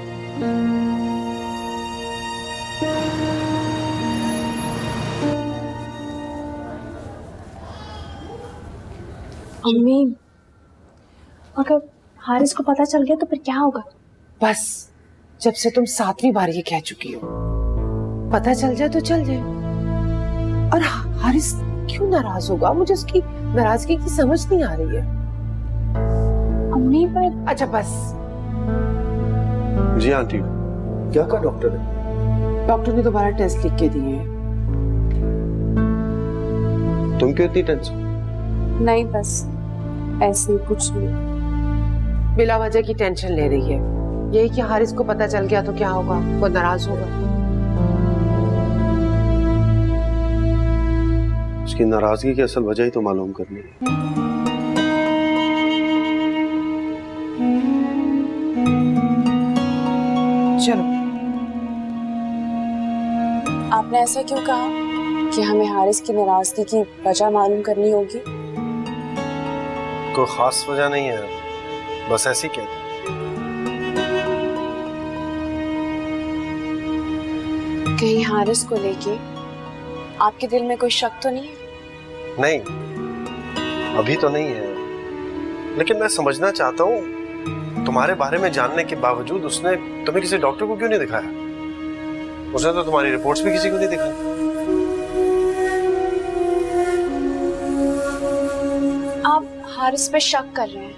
अम्मी, अगर हारिस को पता चल गया तो फिर क्या होगा? बस, जब से तुम 7वीं बार ये कह चुकी हो, पता चल जाए तो चल जाए। और हारिस क्यों नाराज होगा? मुझे उसकी नाराजगी की समझ नहीं आ रही है। अम्मी, पर अच्छा बस। जी आंटी, क्या कहा डॉक्टर ने? डॉक्टर ने दोबारा टेस्ट लिख के दिए। तुम क्यों इतनी टेंशन? नहीं, बस ऐसे ही, कुछ नहीं। बिला वजह की टेंशन ले रही है। यही कि हारिस को पता चल गया तो क्या होगा? वो नाराज होगा। उसकी नाराजगी की असल वजह ही तो मालूम करनी है। चलो। आपने ऐसा क्यों कहा कि हमें हारिस की नाराजगी की वजह मालूम करनी होगी? कोई खास वजह नहीं है, बस ऐसी कहते। कहीं हारिस को लेके आपके दिल में कोई शक तो नहीं है? नहीं, अभी तो नहीं है, लेकिन मैं समझना चाहता हूँ तुम्हारे बारे में जानने के बावजूद उसने तुम्हें किसी डॉक्टर को क्यों नहीं दिखाया? उसने तो तुम्हारी रिपोर्ट्स भी किसी को नहीं दिखाई। आप हारिस पे शक कर रहे हैं?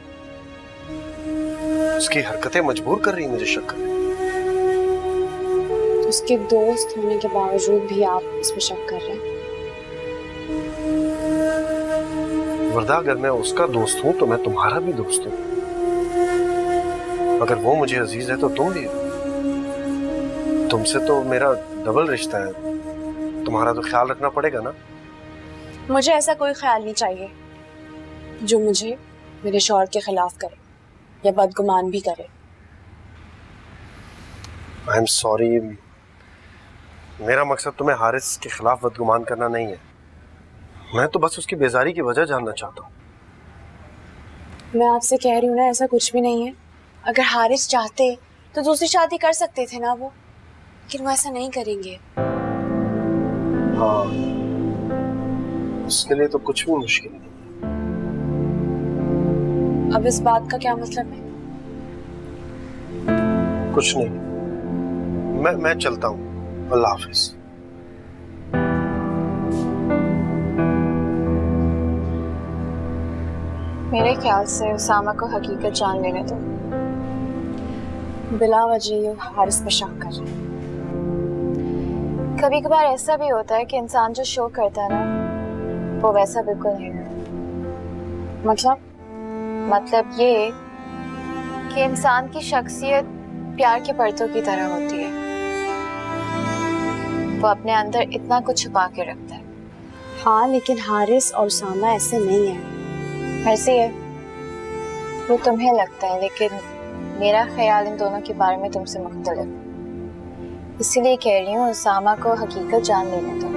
उसकी हरकतें मजबूर कर रही मुझे शक करने। तो उसके दोस्त होने के बावजूद भी आप इस पर शक कर रहे हैं। वर्दा, अगर मैं उसका दोस्त हूं तो मैं तुम्हारा भी दोस्त हूं। अगर वो मुझे अजीज है तो तुम भी हो। तुमसे तो मेरा डबल रिश्ता है, तुम्हारा तो ख्याल रखना पड़ेगा ना। मुझे ऐसा कोई ख्याल नहीं चाहिए जो मुझे मेरे शौहर के खिलाफ करे या बदगुमान भी करे। आई एम सॉरी, मेरा मकसद तुम्हें हारिस के खिलाफ बदगुमान करना नहीं है। मैं तो बस उसकी बेजारी की वजह जानना चाहता हूँ। मैं आपसे कह रही हूँ ना, ऐसा कुछ भी नहीं है। अगर हारिस चाहते तो दूसरी शादी कर सकते थे ना वो, लेकिन वो ऐसा नहीं करेंगे। हाँ, उसके लिए तो कुछ भी मुश्किल नहीं। अब इस बात का क्या मतलब है? कुछ नहीं, मैं चलता हूँ। अल्लाह हाफिज। मेरे ख्याल से उसामा को हकीकत जान लेने दो। बिला वजह ये हारिस पे शक कर रहे हैं। कभी कभार ऐसा भी होता है कि इंसान जो शो करता है ना, वो वैसा बिल्कुल नहीं है। मतलब ये कि इंसान की शख्सियत प्यार के पर्दों की तरह होती है। वो अपने अंदर इतना कुछ छुपा के रखता है। हाँ, लेकिन हारिस और उसामा ऐसे नहीं है। ऐसे है, वो तुम्हें लगता है, लेकिन मेरा ख्याल इन दोनों के बारे में तुमसे मुख्तलिफ। इसीलिए कह रही हूँ उसामा को हकीकत जान लेने दो।